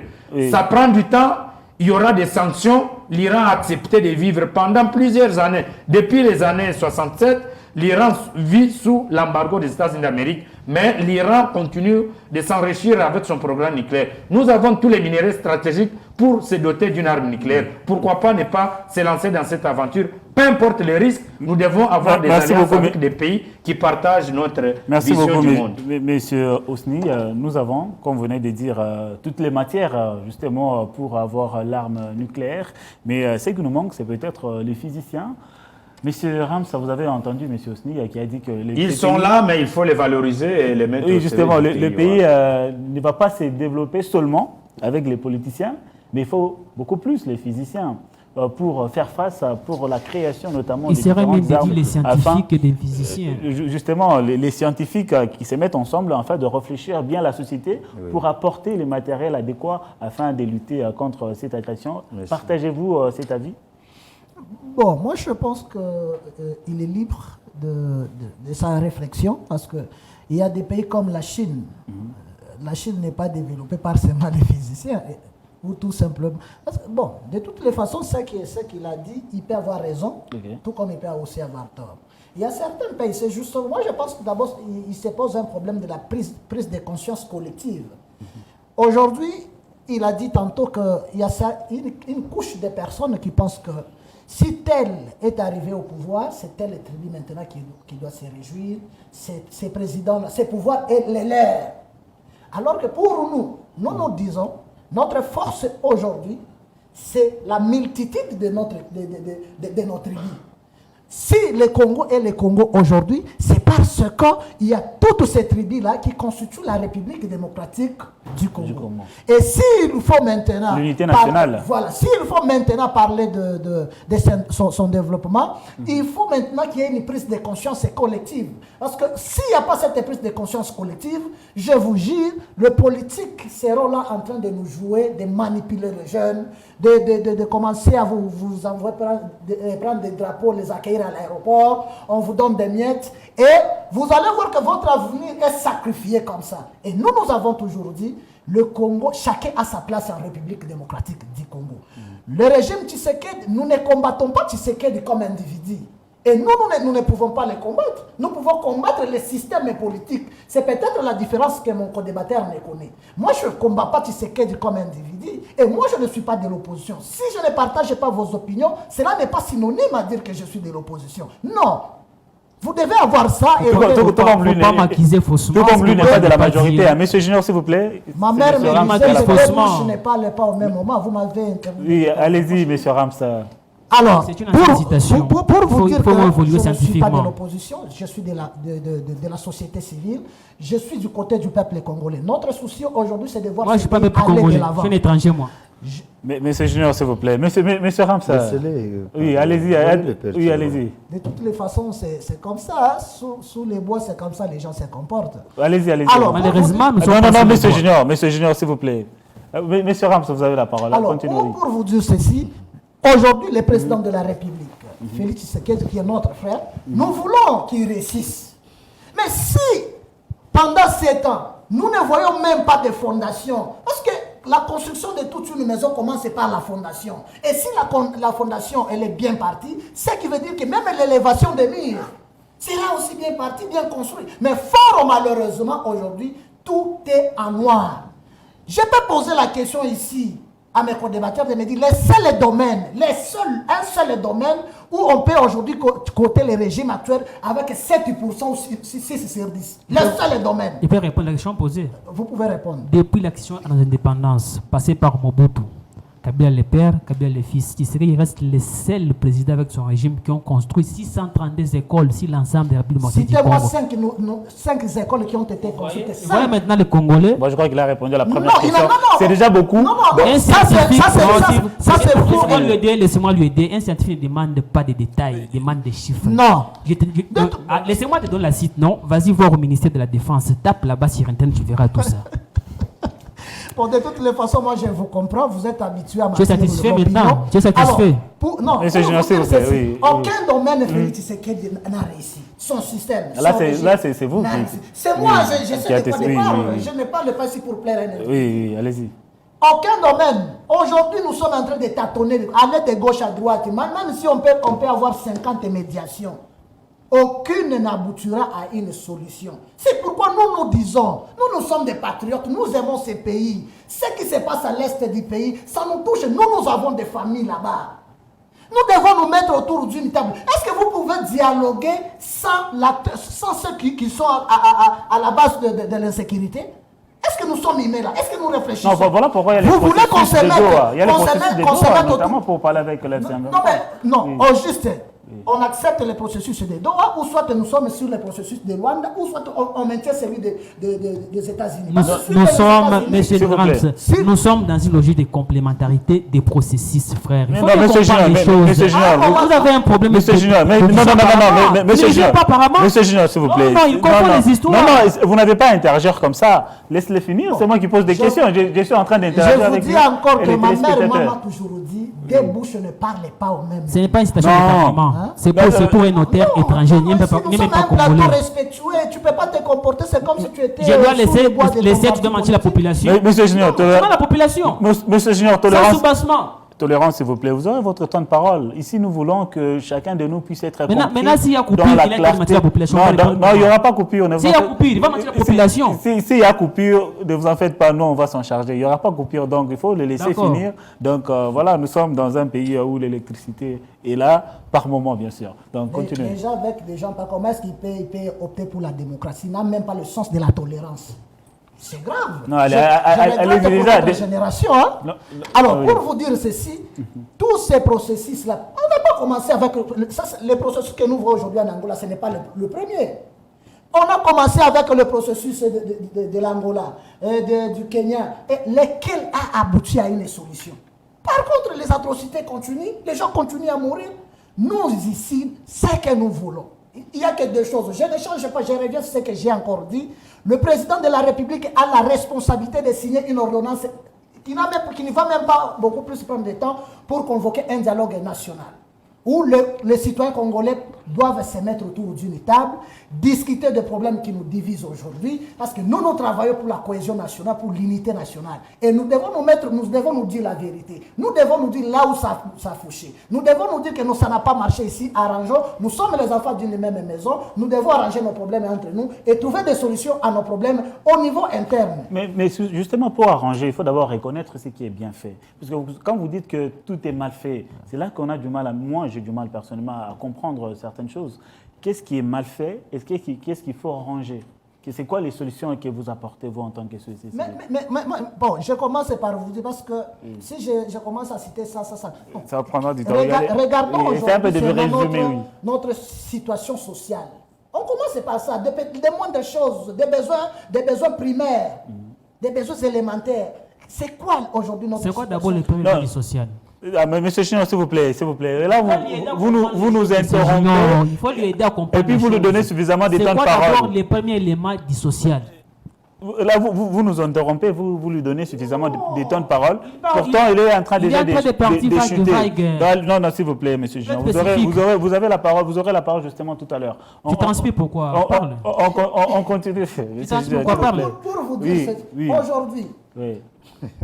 Ça prend du temps, il y aura des sanctions. L'Iran a accepté de vivre pendant plusieurs années. Depuis les années 67, l'Iran vit sous l'embargo des États-Unis d'Amérique, mais l'Iran continue de s'enrichir avec son programme nucléaire. Nous avons tous les minéraux stratégiques pour se doter d'une arme nucléaire. Pourquoi pas ne pas se lancer dans cette aventure? Peu importe les risques, nous devons avoir des alliances avec des pays qui partagent notre vision du monde. Monsieur Osni, nous avons, comme vous venez de dire, toutes les matières justement pour avoir l'arme nucléaire, mais ce qui nous manque, c'est peut-être les physiciens. Monsieur Rams, vous avez entendu Monsieur Osni qui a dit que ils sont là, mais il faut les valoriser et les mettre. Oui, justement, le pays ne va pas se développer seulement avec les politiciens, mais il faut beaucoup plus les physiciens pour faire face pour la création notamment des différentes armes. Les scientifiques et des physiciens. Justement, les scientifiques qui se mettent ensemble afin de réfléchir bien à la société pour apporter les matériels adéquats afin de lutter contre cette agression. Partagez-vous cet avis? Bon, moi je pense qu'il est libre de sa réflexion, parce qu'il y a des pays comme la Chine. La Chine n'est pas développée par seulement les physiciens, ou tout simplement. Parce que, bon, de toutes les façons, ce qu'il a dit, il peut avoir raison, tout comme il peut aussi avoir tort. Il y a certains pays, c'est justement, moi je pense que d'abord, il se pose un problème de la prise de conscience collective. Aujourd'hui, il a dit tantôt qu'il y a une couche de personnes qui pensent que si tel est arrivé au pouvoir, c'est telle tribu maintenant qui doit se réjouir, ces présidents-là, ces pouvoirs et les leurs. Alors que pour nous disons, notre force aujourd'hui, c'est la multitude de nos tribus. Si le Congo est le Congo aujourd'hui, c'est parce qu'il y a toutes ces tribus-là qui constituent la République démocratique du Congo. Et s'il faut maintenant... L'unité nationale. Voilà, s'il faut maintenant parler de son développement, il faut maintenant qu'il y ait une prise de conscience collective. Parce que s'il n'y a pas cette prise de conscience collective, je vous jure, le politique sera là en train de nous jouer, de manipuler les jeunes, de commencer à vous envoyer prendre des drapeaux, les accueillir à l'aéroport, on vous donne des miettes et vous allez voir que votre avenir est sacrifié comme ça. Et nous avons toujours dit, le Congo, chacun a sa place en République démocratique du Congo. Le régime Tshisekedi, nous ne combattons pas Tshisekedi comme individu. Et nous ne pouvons pas les combattre. Nous pouvons combattre les systèmes politiques. C'est peut-être la différence que mon co-débatteur me connaît. Moi, je ne combats pas Tshisekedi comme individu. Et moi, je ne suis pas de l'opposition. Si je ne partage pas vos opinions, cela n'est pas synonyme à dire que je suis de l'opposition. Non. Vous devez avoir ça. Et tout comme lui n'est pas de la majorité. Monsieur Junior, s'il vous plaît. Ma mère me disait que je ne parle pas au même moment. Vous m'avez interrompu. Oui, allez-y, monsieur Ramsa. Alors, c'est une incitation. Pour vous dire que je ne suis pas de scientifiquement. l'opposition, je suis de la société civile, je suis du côté du peuple congolais. Notre souci aujourd'hui, c'est de voir moi, je ne suis pas peuple aller congolais, de l'avant. je suis un étranger, moi. Monsieur Junior, s'il vous plaît. Monsieur Ramsa. Oui, allez-y. Oui, allez-y. De toutes les façons, c'est comme ça. Hein. Sous les bois, c'est comme ça, les gens se comportent. Allez-y. Alors, malheureusement, nous sommes non, monsieur Junior, s'il vous plaît. Monsieur Ramsa, vous avez la parole. Alors, continuez. pour vous dire ceci, aujourd'hui, le président de la République, Félix Tshisekedi, qui est notre frère, nous voulons qu'il réussisse. Mais si, pendant 7 ans, nous ne voyons même pas de fondation, parce que la construction de toute une maison commence par la fondation. Et si la fondation, elle est bien partie, ce qui veut dire que même l'élévation des murs sera aussi bien partie, bien construite. Mais fort malheureusement, aujourd'hui, tout est en noir. Je peux poser la question ici à mes co-débatteurs de me dire un seul domaine où on peut aujourd'hui coter le régime actuel avec 7% ou 6 sur 10. Le seul domaine. Il peut répondre à la question posée. Vous pouvez répondre. Depuis l'action à l'indépendance, passée par Mobutu, Kabila le père, Kabila le fils, il reste le seul président avec son régime qui ont construit 632 écoles sur l'ensemble des Républiques du Congo. Citez-moi 5 écoles qui ont été construites. Voilà maintenant les Congolais. Moi, je crois qu'il a répondu à la première question. Non. C'est déjà beaucoup. Non. Un scientifique, c'est laissez-moi lui aider. Un scientifique ne demande pas de détails, il demande des chiffres. Non. Laissez-moi te donner la cite, non? Vas-y voir au ministère de la Défense. Tape là-bas sur Internet, tu verras tout ça. Bon, de toutes les façons, moi je vous comprends, vous êtes habitué à ma Tu es satisfait maintenant? Tu es satisfait? Aucun domaine Félix Tshisekedi n'a réussi. Son système. Là, c'est vous qui. C'est moi, je sais de quoi je parle. Je ne parle pas ici pour plaire à un. Oui, allez-y. Aucun domaine. Aujourd'hui, nous sommes en train de tâtonner, aller de gauche à droite. Même si on peut avoir 50 médiations, aucune n'aboutira à une solution. C'est pourquoi nous disons, nous sommes des patriotes, nous aimons ces pays. Ce qui se passe à l'est du pays, ça nous touche. Nous avons des familles là-bas. Nous devons nous mettre autour d'une table. Est-ce que vous pouvez dialoguer sans ceux qui sont à la base de l'insécurité? Est-ce que nous sommes humains là? Est-ce que nous réfléchissons? Non, voilà pourquoi il y a les processus de Doha. Il y a les processus de Doha, notamment pour parler avec les Non, au juste, on accepte le processus de Doha, ou soit nous sommes sur le processus de Rwanda, ou soit on maintient celui des États-Unis. Nous sommes dans une logique de complémentarité des processus, frères. Il faut Monsieur Junior, vous avez un problème. Monsieur Junior, Monsieur Junior, s'il vous plaît. Non, il confond les histoires. Non, vous n'avez pas à interagir comme ça. Laisse-les finir. C'est moi qui pose des questions. Je suis en train d'interagir avec vous. Je vous dis encore que ma mère m'a toujours dit, des bouches ne parlent pas au même. Ce n'est pas une citation de parlement. C'est pour un notaire étranger, il n'y a même pas congolais. Respectueux, tu ne peux pas te comporter, c'est comme si tu étais... Je dois laisser, tu dois mentir la population. Monsieur Junior, la population. Monsieur Junior, sans soubassement. Tolérance, s'il vous plaît. Vous aurez votre temps de parole. Ici, nous voulons que chacun de nous puisse être compris. Maintenant, s'il y a coupure, il va mentir la population. Non, il n'y aura pas coupure. S'il y a coupure, il va mentir la population. S'il y a coupure, ne vous en faites pas, nous, on va s'en charger. Il n'y aura pas coupure, donc il faut le laisser finir. Donc voilà, nous sommes dans un pays où l'électricité est là, par moment, bien sûr. Donc continuez. Déjà, avec des gens, pas comment est-ce qu'ils peuvent opter pour la démocratie, n'a même pas le sens de la tolérance. C'est grave. Non, elle est déjà pour génération. Hein? Non, alors, pour vous dire ceci, tous ces processus-là, on n'a pas commencé avec le processus que nous voyons aujourd'hui en Angola, ce n'est pas le premier. On a commencé avec le processus de l'Angola, du Kenya, et lequel a abouti à une solution. Par contre, les atrocités continuent, les gens continuent à mourir. Nous, ici, c'est ce que nous voulons. Il n'y a que deux choses. Je ne change pas, je reviens sur ce que j'ai encore dit. Le président de la République a la responsabilité de signer une ordonnance qui ne va même pas beaucoup plus prendre de temps pour convoquer un dialogue national où les citoyens congolais doivent se mettre autour d'une table, discuter des problèmes qui nous divisent aujourd'hui, parce que nous travaillons pour la cohésion nationale, pour l'unité nationale. Et nous devons nous dire la vérité. Nous devons nous dire là où ça a fauché. Nous devons nous dire que ça n'a pas marché ici, arrangeons. Nous sommes les enfants d'une même maison. Nous devons arranger nos problèmes entre nous et trouver des solutions à nos problèmes au niveau interne. Mais justement, pour arranger, il faut d'abord reconnaître ce qui est bien fait. Parce que quand vous dites que tout est mal fait, c'est là qu'on a du mal, moi j'ai du mal personnellement à comprendre certaines choses. Qu'est-ce qui est mal fait et qu'est-ce qu'il faut arranger? C'est quoi les solutions que vous apportez, vous, en tant que société? Bon, je commence par vous dire, parce que si je commence à citer ça... Bon. Ça va prendre du temps. Regardons aujourd'hui notre situation sociale. On commence par ça, des moindres choses, des besoins primaires, des besoins élémentaires. C'est quoi aujourd'hui notre situation? C'est quoi d'abord le premier social? Mais monsieur Chino, s'il vous plaît. Et là, vous nous interrompez. Non, il faut lui aider à comprendre. Et puis vous nous donnez suffisamment de temps de parole. C'est quoi d'abord les premiers éléments du social? Là, vous nous interrompez, vous lui donnez suffisamment de temps de parole. Pourtant, il est en train déjà de chuter. Non, s'il vous plaît, monsieur Chino. Vous avez la parole, vous aurez la parole justement tout à l'heure. Tu transpires pourquoi? Parle. On continue. Tu transpires pourquoi? Parle. Pour vous dire, aujourd'hui,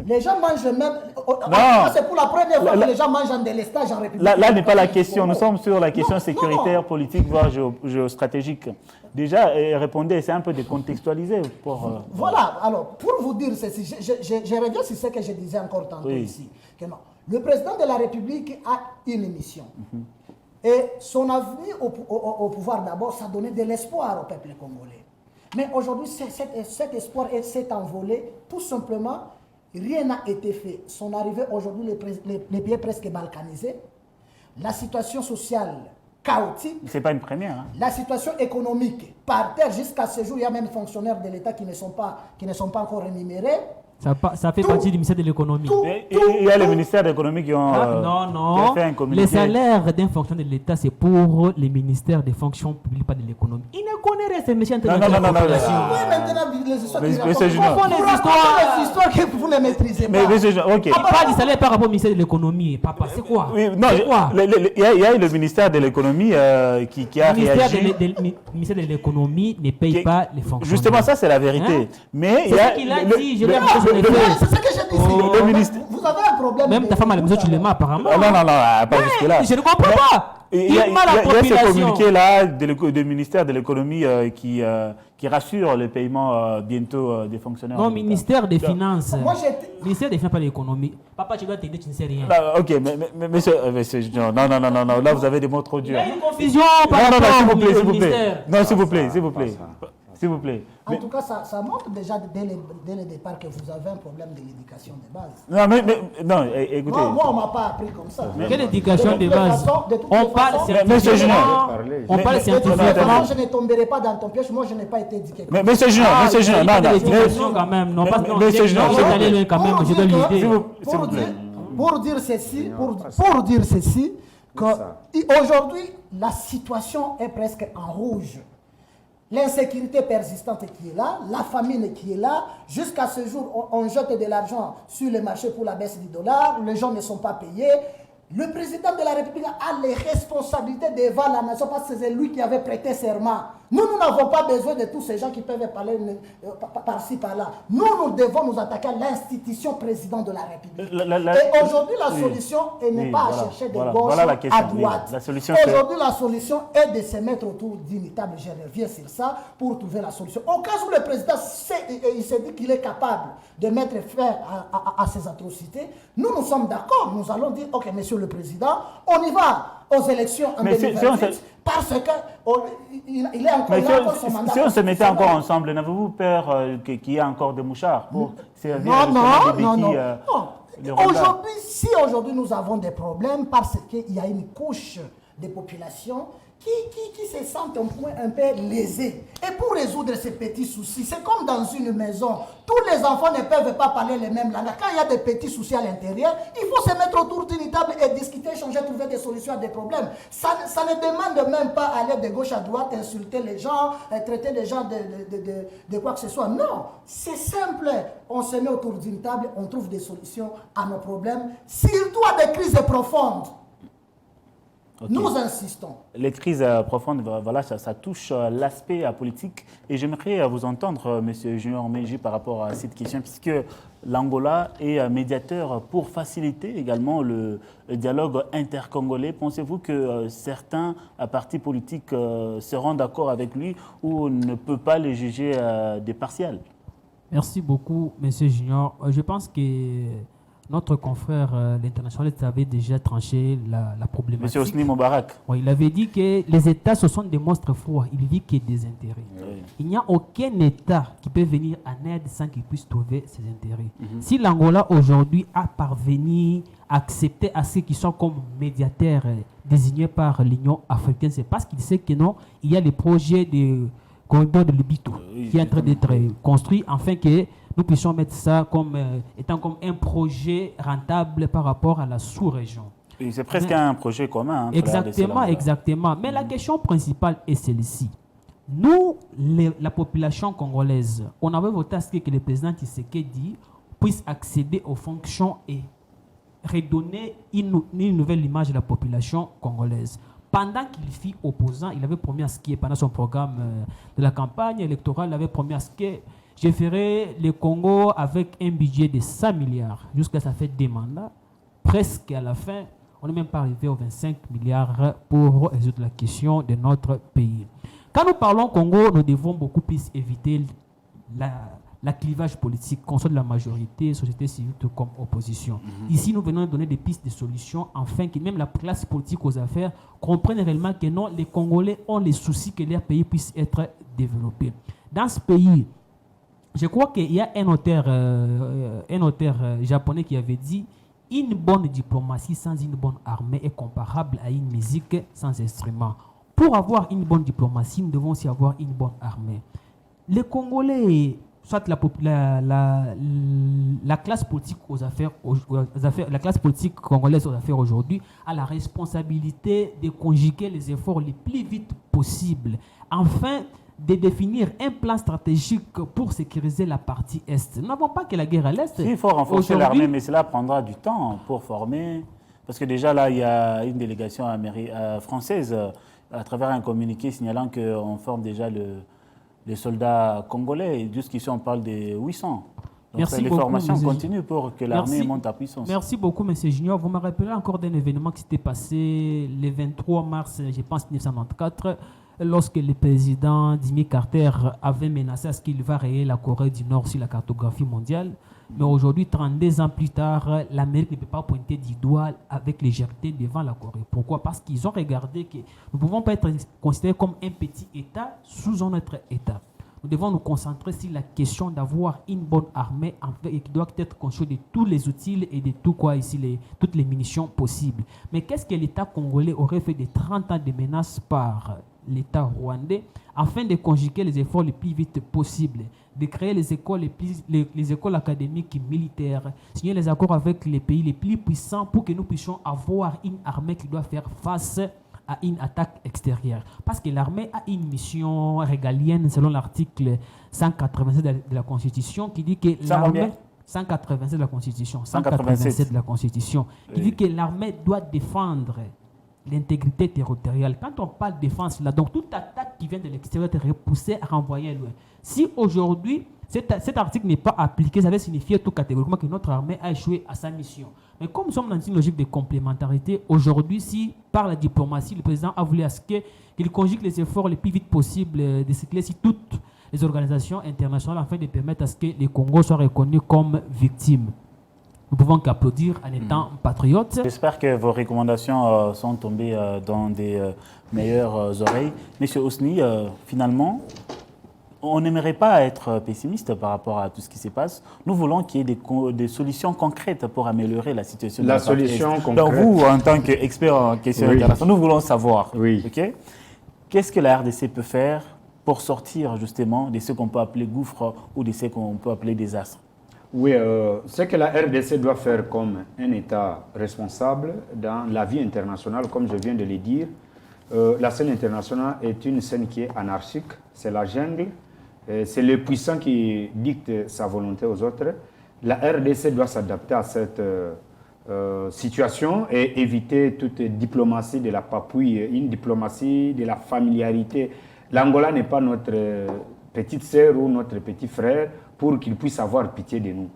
les gens mangent même... C'est pour la première fois que les gens mangent en délestage en République. Là n'est pas la question. Nous sommes sur la question sécuritaire, politique, voire géostratégique. Déjà, répondez, c'est un peu décontextualisé. Voilà, alors, pour vous dire ceci, je reviens sur ce que je disais encore tantôt ici. Que non, le président de la République a une mission. Et son avenir au pouvoir, d'abord, ça donnait de l'espoir au peuple congolais. Mais aujourd'hui, cet espoir s'est envolé, tout simplement. Rien n'a été fait. Son arrivée aujourd'hui, les pays presque balkanisés, la situation sociale chaotique. C'est pas une première. Hein. La situation économique par terre jusqu'à ce jour, il y a même des fonctionnaires de l'État qui ne sont pas encore rémunérés. Ça fait partie du ministère de l'économie. Il y a le ministère de l'économie qui ont fait un communiqué. Les salaires d'un fonctionnaire de l'État, c'est pour les ministères des fonctions publiques, pas de l'économie. Il ne connaît rien, ces messieurs. Non. Oui, maintenant, les histoires qui racontent. Les histoires que vous ne maîtrisez pas. Il parle du salaire par rapport au ministère de l'économie. Papa, c'est quoi? Il y a le ministère de l'économie qui a réagi. Le ministère de l'économie ne paye pas les fonctionnaires. Justement, ça, c'est la vérité. Mais c'est ce qu'il a dit, je l'ai c'est ce que j'ai dit. Vous avez un problème. Même ta femme à la maison, tu l'aimes apparemment. Non, pas jusque-là. Je ne comprends pas. Il y a ce communiqué-là du ministère de l'économie qui rassure le paiement bientôt des fonctionnaires. Non, ministère des Finances. Ministère des Finances, pas de l'économie. Papa, tu dois t'aider, tu ne sais rien. Ok, mais monsieur, non, là vous avez des mots trop durs. Il y a une confusion par rapport au ministère. Non, s'il vous plaît. En tout cas, ça montre déjà dès le départ que vous avez un problème de l'éducation de base. Non, écoutez. Moi, on ne m'a pas appris comme ça. Quelle éducation de base? On parle scientifiquement. On parle scientifiquement. Je ne tomberai pas dans ton piège. Moi, je n'ai pas été éduqué. Mais monsieur Junior, l'éducation quand même. Non, pas monsieur Junior, je vais aller loin quand même. Je dois l'aider. Pour dire ceci, qu'aujourd'hui, la situation est presque en rouge. L'insécurité persistante qui est là, la famine qui est là, jusqu'à ce jour, on jette de l'argent sur les marchés pour la baisse du dollar, les gens ne sont pas payés. Le président de la République a les responsabilités devant la nation parce que c'est lui qui avait prêté serment. Nous n'avons pas besoin de tous ces gens qui peuvent parler par-ci, par-là. Nous devons nous attaquer à l'institution président de la République. Et aujourd'hui, la solution n'est pas à chercher de gauche à droite. Aujourd'hui, la solution est de se mettre autour d'une table, je reviens sur ça, pour trouver la solution. Au cas où le président il se dit qu'il est capable de mettre fin à ces atrocités, nous sommes d'accord. Nous allons dire, ok, monsieur le président, on y va aux élections en 2028 parce qu'il est encore son mandat. Si on se mettait encore ensemble, n'avez-vous peur qu'il y ait encore des mouchards pour servir non. Aujourd'hui, nous avons des problèmes parce qu'il y a une couche de population qui se sentent un peu lésés. Et pour résoudre ces petits soucis, c'est comme dans une maison. Tous les enfants ne peuvent pas parler les mêmes langues. Quand il y a des petits soucis à l'intérieur, il faut se mettre autour d'une table et discuter, échanger, trouver des solutions à des problèmes. Ça ne demande même pas aller de gauche à droite, insulter les gens, traiter les gens de quoi que ce soit. Non, c'est simple. On se met autour d'une table, on trouve des solutions à nos problèmes, surtout à des crises profondes. Okay. Nous insistons. Les crises profondes, voilà, ça touche l'aspect politique. Et j'aimerais vous entendre, M. Junior Meji, par rapport à cette question, puisque l'Angola est médiateur pour faciliter également le dialogue intercongolais. Pensez-vous que certains partis politiques seront d'accord avec lui ou ne peut pas les juger des partiels? Merci beaucoup, M. Junior. Je pense que notre confrère, l'international, avait déjà tranché la problématique. M. Hosni Moubarak. Oui, il avait dit que les États, ce sont des monstres froids. Il dit qu'il y a des intérêts. Oui. Il n'y a aucun État qui peut venir en aide sans qu'il puisse trouver ses intérêts. Si l'Angola, aujourd'hui, a parvenu à accepter à ceux qui sont comme médiateurs désignés par l'Union africaine, c'est parce qu'il sait que non, il y a les projets de corridor de Lubito qui est en train d'être construit, afin que nous puissions mettre ça comme étant comme un projet rentable par rapport à la sous-région. C'est presque un projet commun. Hein, exactement. Mais la question principale est celle-ci. Nous, la population congolaise, on avait voté à ce que le président Tshisekedi puisse accéder aux fonctions et redonner une nouvelle image de la population congolaise. Pendant qu'il fut opposant, il avait promis à ce qui est pendant son programme de la campagne électorale, il avait promis à ce que je ferai le Congo avec un budget de 100 milliards. Jusqu'à ça fait 2 mandats. Presque à la fin, on n'est même pas arrivé aux 25 milliards pour résoudre la question de notre pays. Quand nous parlons Congo, nous devons beaucoup plus éviter la clivage politique, qu'on soit de la majorité, société civile comme opposition. Ici, nous venons de donner des pistes de solutions afin que même la classe politique aux affaires comprenne réellement que non, les Congolais ont les soucis que leur pays puisse être développé. Dans ce pays, je crois qu'il y a un auteur japonais qui avait dit « Une bonne diplomatie sans une bonne armée est comparable à une musique sans instrument ». Pour avoir une bonne diplomatie, nous devons aussi avoir une bonne armée. Les Congolais, soit la classe politique la classe politique congolaise aux affaires aujourd'hui a la responsabilité de conjuguer les efforts les plus vite possible, afin de définir un plan stratégique pour sécuriser la partie Est. Nous n'avons pas que la guerre à l'Est. Il faut renforcer l'armée, mais cela prendra du temps pour former. Parce que déjà là, il y a une délégation française à travers un communiqué signalant qu'on forme déjà les soldats congolais. Jusqu'ici, on parle de 800. Donc les formations continuent pour que l'armée monte à puissance. Merci beaucoup, M. Junior. Vous me rappelez encore d'un événement qui s'était passé le 23 mars, je pense, 1994, lorsque le président Jimmy Carter avait menacé à ce qu'il va rayer la Corée du Nord sur la cartographie mondiale. Mais aujourd'hui, 32 ans plus tard, l'Amérique ne peut pas pointer du doigt avec légèreté devant la Corée. Pourquoi? Parce qu'ils ont regardé que nous ne pouvons pas être considérés comme un petit État sous un autre État. Nous devons nous concentrer sur la question d'avoir une bonne armée et qui doit être conçue de tous les outils et de tout quoi ici, toutes les munitions possibles. Mais qu'est-ce que l'État congolais aurait fait de 30 ans de menaces par l'État rwandais afin de conjuguer les efforts les plus vite possible, de créer les écoles académiques et militaires, signer les accords avec les pays les plus puissants pour que nous puissions avoir une armée qui doit faire face à une attaque extérieure. Parce que l'armée a une mission régalienne selon l'article 187 de la Constitution qui dit que l'armée... 187 de la Constitution. 187 de la Constitution. Qui dit que l'armée doit défendre l'intégrité territoriale. Quand on parle de défense, là, donc toute attaque qui vient de l'extérieur est repoussée à renvoyer loin. Si aujourd'hui, cet article n'est pas appliqué, ça veut signifier tout catégoriquement que notre armée a échoué à sa mission. Mais comme nous sommes dans une logique de complémentarité, aujourd'hui, si par la diplomatie, le président a voulu à ce qu'il conjugue les efforts le plus vite possible de cycler si toutes les organisations internationales afin de permettre à ce que les Congos soient reconnus comme victimes. Nous pouvons qu'applaudir en étant patriotes. J'espère que vos recommandations sont tombées dans des meilleures oreilles. Monsieur Ousni, finalement, on n'aimerait pas être pessimiste par rapport à tout ce qui se passe. Nous voulons qu'il y ait des solutions concrètes pour améliorer la situation. La solution concrète. Donc vous, en tant qu'expert en questions internationales, nous voulons savoir, okay, qu'est-ce que la RDC peut faire pour sortir justement de ce qu'on peut appeler gouffre ou de ce qu'on peut appeler désastre? Oui, ce que la RDC doit faire comme un État responsable dans la vie internationale, comme je viens de le dire, la scène internationale est une scène qui est anarchique, c'est la jungle, c'est le puissant qui dicte sa volonté aux autres. La RDC doit s'adapter à cette situation et éviter toute diplomatie de la papouille, une diplomatie de la familiarité. L'Angola n'est pas notre petite sœur ou notre petit frère pour qu'il puisse avoir pitié de nous.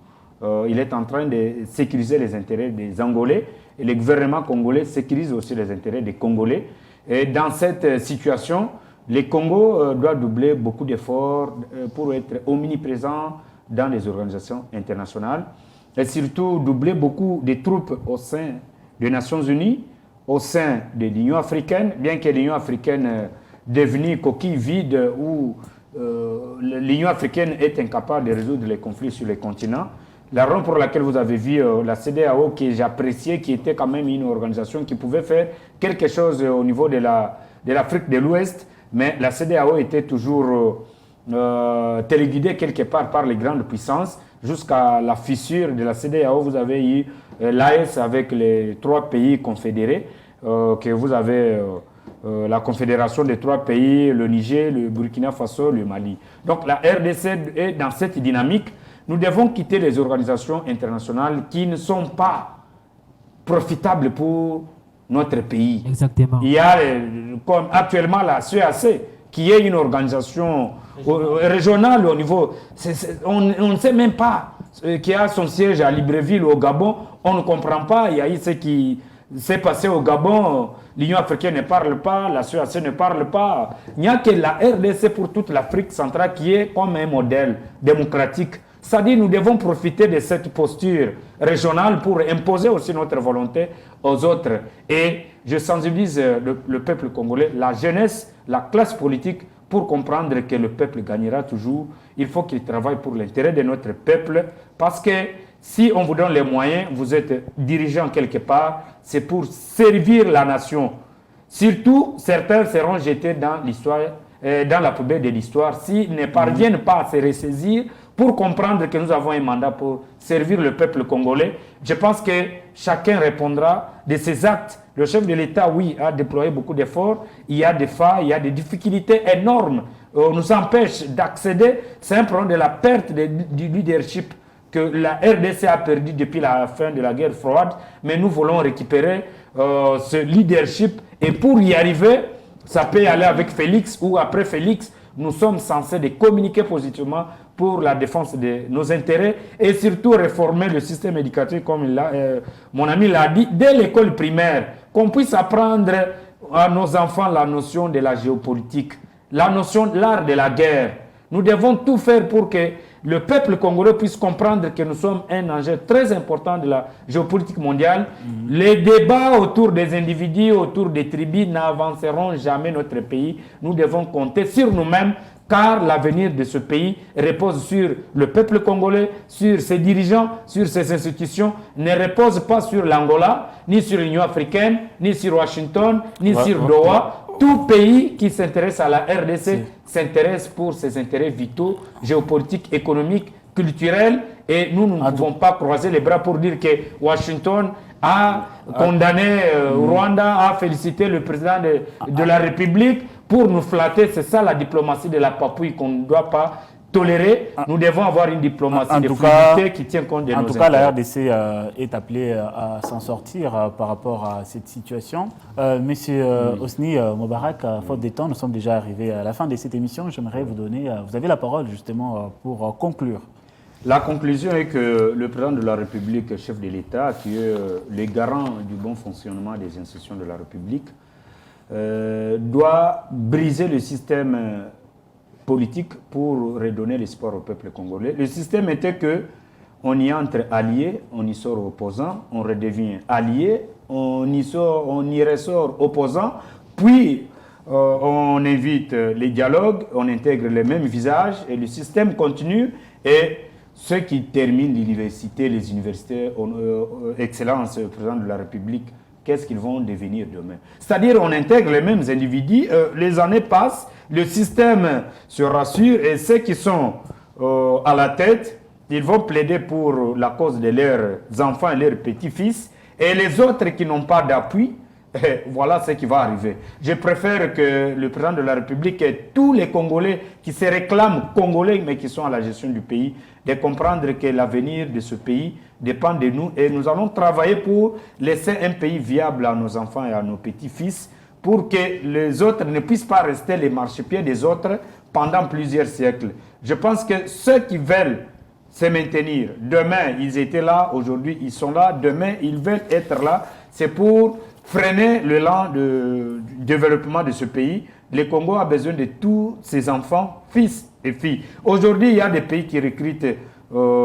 Il est en train de sécuriser les intérêts des Angolais et le gouvernement congolais sécurise aussi les intérêts des Congolais. Et dans cette situation, le Congo doit doubler beaucoup d'efforts pour être omniprésent dans les organisations internationales et surtout doubler beaucoup de troupes au sein des Nations Unies, au sein de l'Union africaine, bien que l'Union africaine devenue coquille vide où l'Union africaine est incapable de résoudre les conflits sur les continents. La raison pour laquelle vous avez vu la CEDEAO, que j'appréciais, qui était quand même une organisation qui pouvait faire quelque chose au niveau de l'Afrique de l'Ouest, mais la CEDEAO était toujours téléguidée quelque part par les grandes puissances. Jusqu'à la fissure de la CEDEAO, vous avez eu l'AES avec les 3 pays confédérés, que vous avez la confédération des 3 pays, le Niger, le Burkina Faso, le Mali. Donc la RDC est dans cette dynamique. Nous devons quitter les organisations internationales qui ne sont pas profitables pour notre pays. Exactement. Il y a, comme actuellement la CEAC, qui est une organisation régionale au niveau... on ne sait même pas qui a son siège à Libreville au Gabon. On ne comprend pas. Il y a eu ce qui s'est passé au Gabon. L'Union africaine ne parle pas, la CEAC ne parle pas. Il n'y a que la RDC pour toute l'Afrique centrale qui est comme un modèle démocratique. C'est-à-dire nous devons profiter de cette posture régionale pour imposer aussi notre volonté aux autres. Et je sensibilise le peuple congolais, la jeunesse, la classe politique, pour comprendre que le peuple gagnera toujours. Il faut qu'il travaille pour l'intérêt de notre peuple, parce que si on vous donne les moyens, vous êtes dirigeant quelque part, c'est pour servir la nation. Surtout, certains seront jetés dans l'histoire, dans la poubelle de l'histoire, s'ils ne parviennent pas à se ressaisir pour comprendre que nous avons un mandat pour servir le peuple congolais. Je pense que chacun répondra de ses actes. Le chef de l'État, oui, a déployé beaucoup d'efforts. Il y a des failles, il y a des difficultés énormes. On nous empêche d'accéder. C'est un problème de la perte du leadership que la RDC a perdu depuis la fin de la guerre froide. Mais nous voulons récupérer ce leadership. Et pour y arriver, ça peut aller avec Félix ou après Félix. Nous sommes censés de communiquer positivement pour la défense de nos intérêts et surtout réformer le système éducatif, comme mon ami l'a dit, dès l'école primaire, qu'on puisse apprendre à nos enfants la notion de la géopolitique, la notion de l'art de la guerre. Nous devons tout faire pour que le peuple congolais puisse comprendre que nous sommes un enjeu très important de la géopolitique mondiale. Les débats autour des individus, autour des tribus n'avanceront jamais notre pays. Nous devons compter sur nous-mêmes, car l'avenir de ce pays repose sur le peuple congolais, sur ses dirigeants, sur ses institutions, ne repose pas sur l'Angola, ni sur l'Union africaine, ni sur Washington, ni sur Doha. Tout pays qui s'intéresse à la RDC s'intéresse pour ses intérêts vitaux, géopolitiques, économiques, culturels. Et nous ne pouvons pas croiser les bras pour dire que Washington a condamné Rwanda, a félicité le président de la République pour nous flatter. C'est ça la diplomatie de la Papouille qu'on ne doit pas tolérer. Nous devons avoir une diplomatie de fluidité qui tient compte de nos intérêts. En tout cas, la RDC est appelée à s'en sortir par rapport à cette situation. Monsieur Hosni Moubarak, faute de temps, nous sommes déjà arrivés à la fin de cette émission. J'aimerais vous donner, vous avez la parole justement pour conclure. La conclusion est que le président de la République, chef de l'État, qui est le garant du bon fonctionnement des institutions de la République, doit briser le système politique pour redonner l'espoir au peuple congolais. Le système était que on y entre alliés, on y sort opposants, on redevient alliés, on y ressort opposants, puis on évite les dialogues, on intègre les mêmes visages et le système continue. Et ceux qui terminent l'université, les universités, Excellence, président de la République, qu'est-ce qu'ils vont devenir demain? C'est-à-dire on intègre les mêmes individus, les années passent, le système se rassure et ceux qui sont à la tête, ils vont plaider pour la cause de leurs enfants et leurs petits-fils, et les autres qui n'ont pas d'appui, voilà ce qui va arriver. Je préfère que le président de la République et tous les Congolais qui se réclament Congolais mais qui sont à la gestion du pays, de comprendre que l'avenir de ce pays dépend de nous et nous allons travailler pour laisser un pays viable à nos enfants et à nos petits-fils pour que les autres ne puissent pas rester les marchepieds des autres pendant plusieurs siècles. Je pense que ceux qui veulent se maintenir, demain ils étaient là, aujourd'hui ils sont là, demain ils veulent être là, c'est pour freiner l'élan de développement de ce pays. Le Congo a besoin de tous ses enfants, fils et filles. Aujourd'hui, il y a des pays qui recrutent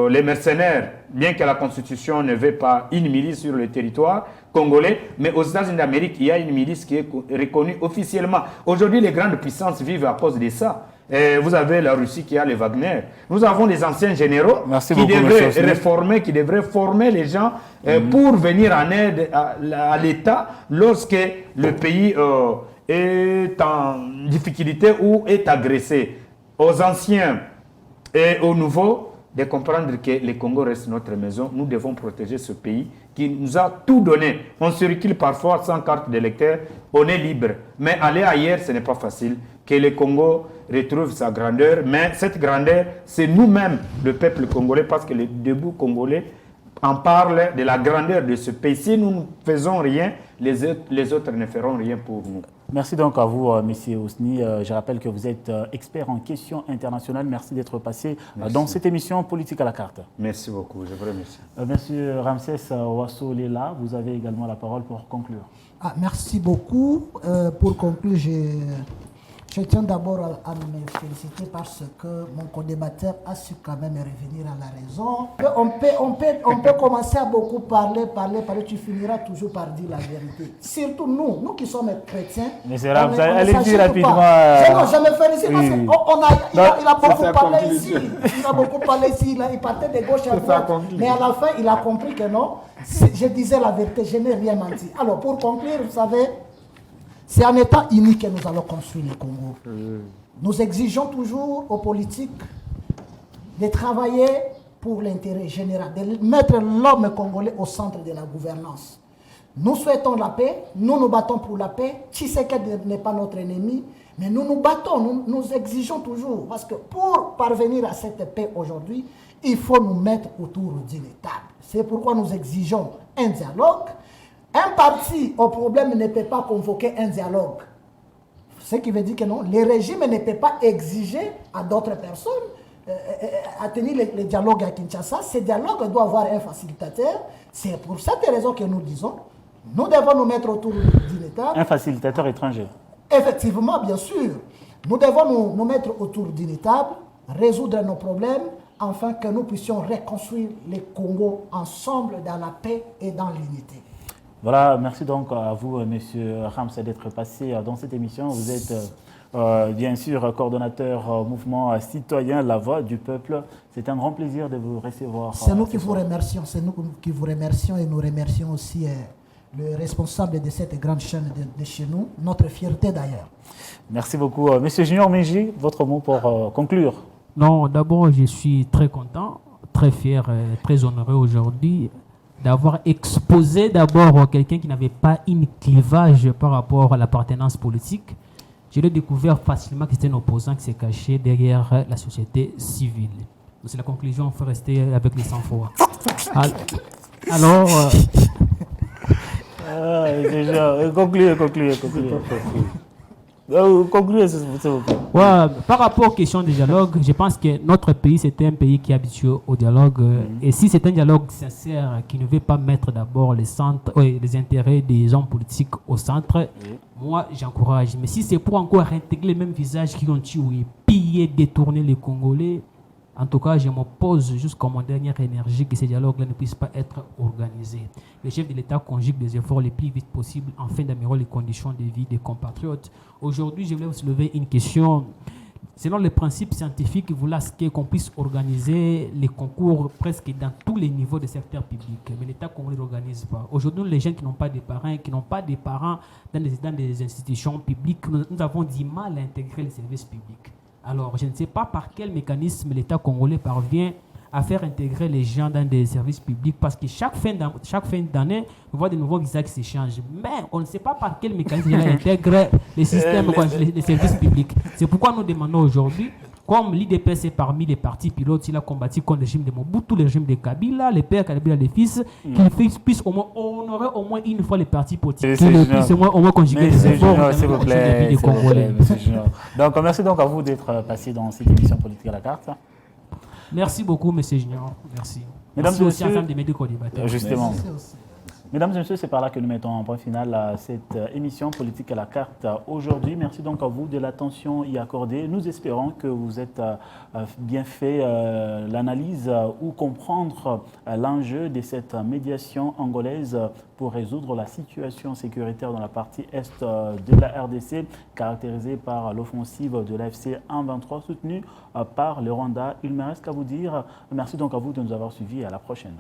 les mercenaires, bien que la Constitution ne veuille pas une milice sur le territoire congolais, mais aux États-Unis d'Amérique, il y a une milice qui est reconnue officiellement. Aujourd'hui, les grandes puissances vivent à cause de ça. Et vous avez la Russie qui a les Wagner. Nous avons des anciens généraux qui devraient réformer, qui devraient former les gens pour venir en aide à l'État lorsque le pays est en difficulté ou est agressé. Aux anciens et aux nouveaux, de comprendre que le Congo reste notre maison. Nous devons protéger ce pays qui nous a tout donné. On se recule parfois sans carte d'électeur, on est libre. Mais aller ailleurs, ce n'est pas facile. Que le Congo retrouve sa grandeur. Mais cette grandeur, c'est nous-mêmes, le peuple congolais, parce que les debout congolais en parlent de la grandeur de ce pays. Si nous ne faisons rien, les autres ne feront rien pour nous. Merci donc à vous, M. Hosni. Je rappelle que vous êtes expert en questions internationales. Merci d'être passé dans cette émission Politique à la carte. Merci beaucoup, je vous remercie. Monsieur Ramsès Ouasso-Lela, vous avez également la parole pour conclure. Merci beaucoup. Pour conclure, je tiens d'abord à me féliciter parce que mon co-débatteur a su quand même revenir à la raison. On peut commencer à beaucoup parler, tu finiras toujours par dire la vérité. Surtout nous qui sommes chrétiens. Mais c'est allez-y rapidement. Non, je me félicite parce qu'il a beaucoup parlé ici. Il a beaucoup parlé ici, il partait de gauche à droite. Mais à la fin, il a compris que non, je disais la vérité, je n'ai rien menti. Alors pour conclure, vous savez, c'est en étant unis que nous allons construire le Congo. Nous exigeons toujours aux politiques de travailler pour l'intérêt général, de mettre l'homme congolais au centre de la gouvernance. Nous souhaitons la paix, nous nous battons pour la paix. Tshisekedi n'est pas notre ennemi, mais nous nous battons, nous exigeons toujours. Parce que pour parvenir à cette paix aujourd'hui, il faut nous mettre autour d'une table. C'est pourquoi nous exigeons un dialogue. Un parti au problème ne peut pas convoquer un dialogue. Ce qui veut dire que non, le régime ne peut pas exiger à d'autres personnes à tenir les dialogues à Kinshasa. Ces dialogues doivent avoir un facilitateur. C'est pour cette raison que nous disons, nous devons nous mettre autour d'une table. Un facilitateur étranger. Effectivement, bien sûr. Nous devons nous mettre autour d'une table, résoudre nos problèmes, afin que nous puissions reconstruire le Congo ensemble dans la paix et dans l'unité. Voilà, merci donc à vous, Monsieur Ramsès, d'être passé dans cette émission. Vous êtes bien sûr coordonnateur mouvement citoyen La Voix du Peuple. C'est un grand plaisir de vous recevoir. C'est nous qui vous remercions, et nous remercions aussi le responsable de cette grande chaîne de chez nous, notre fierté d'ailleurs. Merci beaucoup. Monsieur Junior Menji, votre mot pour conclure. Non, d'abord, je suis très content, très fier, très honoré aujourd'hui d'avoir exposé d'abord quelqu'un qui n'avait pas une clivage par rapport à l'appartenance politique, je l'ai découvert facilement que c'était un opposant qui s'est caché derrière la société civile. C'est la conclusion, il faut rester avec les sang-froid. Alors... concluez. Concluez, s'il vous plaît. Ouais, par rapport aux questions de dialogue, je pense que notre pays, c'était un pays qui est habitué au dialogue. Et si c'est un dialogue sincère qui ne veut pas mettre d'abord les intérêts des hommes politiques au centre, moi, j'encourage. Mais si c'est pour encore intégrer les mêmes visages qui ont tué, pillé, détourné les Congolais, en tout cas, je m'oppose jusqu'à mon dernière énergie que ces dialogues-là ne puissent pas être organisés. Le chef de l'État conjugue des efforts les plus vite possible afin d'améliorer les conditions de vie des compatriotes. Aujourd'hui, je voulais vous soulever une question. Selon les principes scientifiques, vous voulez qu'on puisse organiser les concours presque dans tous les niveaux des secteurs publics. Mais l'État congolais ne l'organise pas. Aujourd'hui, les gens qui n'ont pas de parents, dans des institutions publiques, nous avons du mal à intégrer les services publics. Alors, je ne sais pas par quel mécanisme l'État congolais parvient à faire intégrer les gens dans des services publics, parce que chaque fin d'année, on voit de nouveaux visages qui s'échangent. Mais on ne sait pas par quel mécanisme il intègre les systèmes, les services publics. C'est pourquoi nous demandons aujourd'hui, comme l'IDPS est parmi les partis pilotes, il a combattu contre le régime de Mobutu, le régime de Kabila, les pères Kabila, les fils, qu'ils puissent au moins honorer au moins une fois les partis politiques, qu'ils puissent au moins conjuguer les efforts s'il vous plaît, Donc, merci donc à vous d'être passé dans cette émission politique à la carte. Merci beaucoup, M. Junior. Merci. Mesdames Merci aussi à l'ensemble des médias co-débatteurs. Justement. Mesdames et messieurs, c'est par là que nous mettons un point final à cette émission politique à la carte aujourd'hui. Merci donc à vous de l'attention y accordée. Nous espérons que vous êtes bien fait l'analyse ou comprendre l'enjeu de cette médiation angolaise pour résoudre la situation sécuritaire dans la partie est de la RDC, caractérisée par l'offensive de l'AFC 1-23 soutenue par le Rwanda. Il me reste qu'à vous dire merci donc à vous de nous avoir suivis et à la prochaine.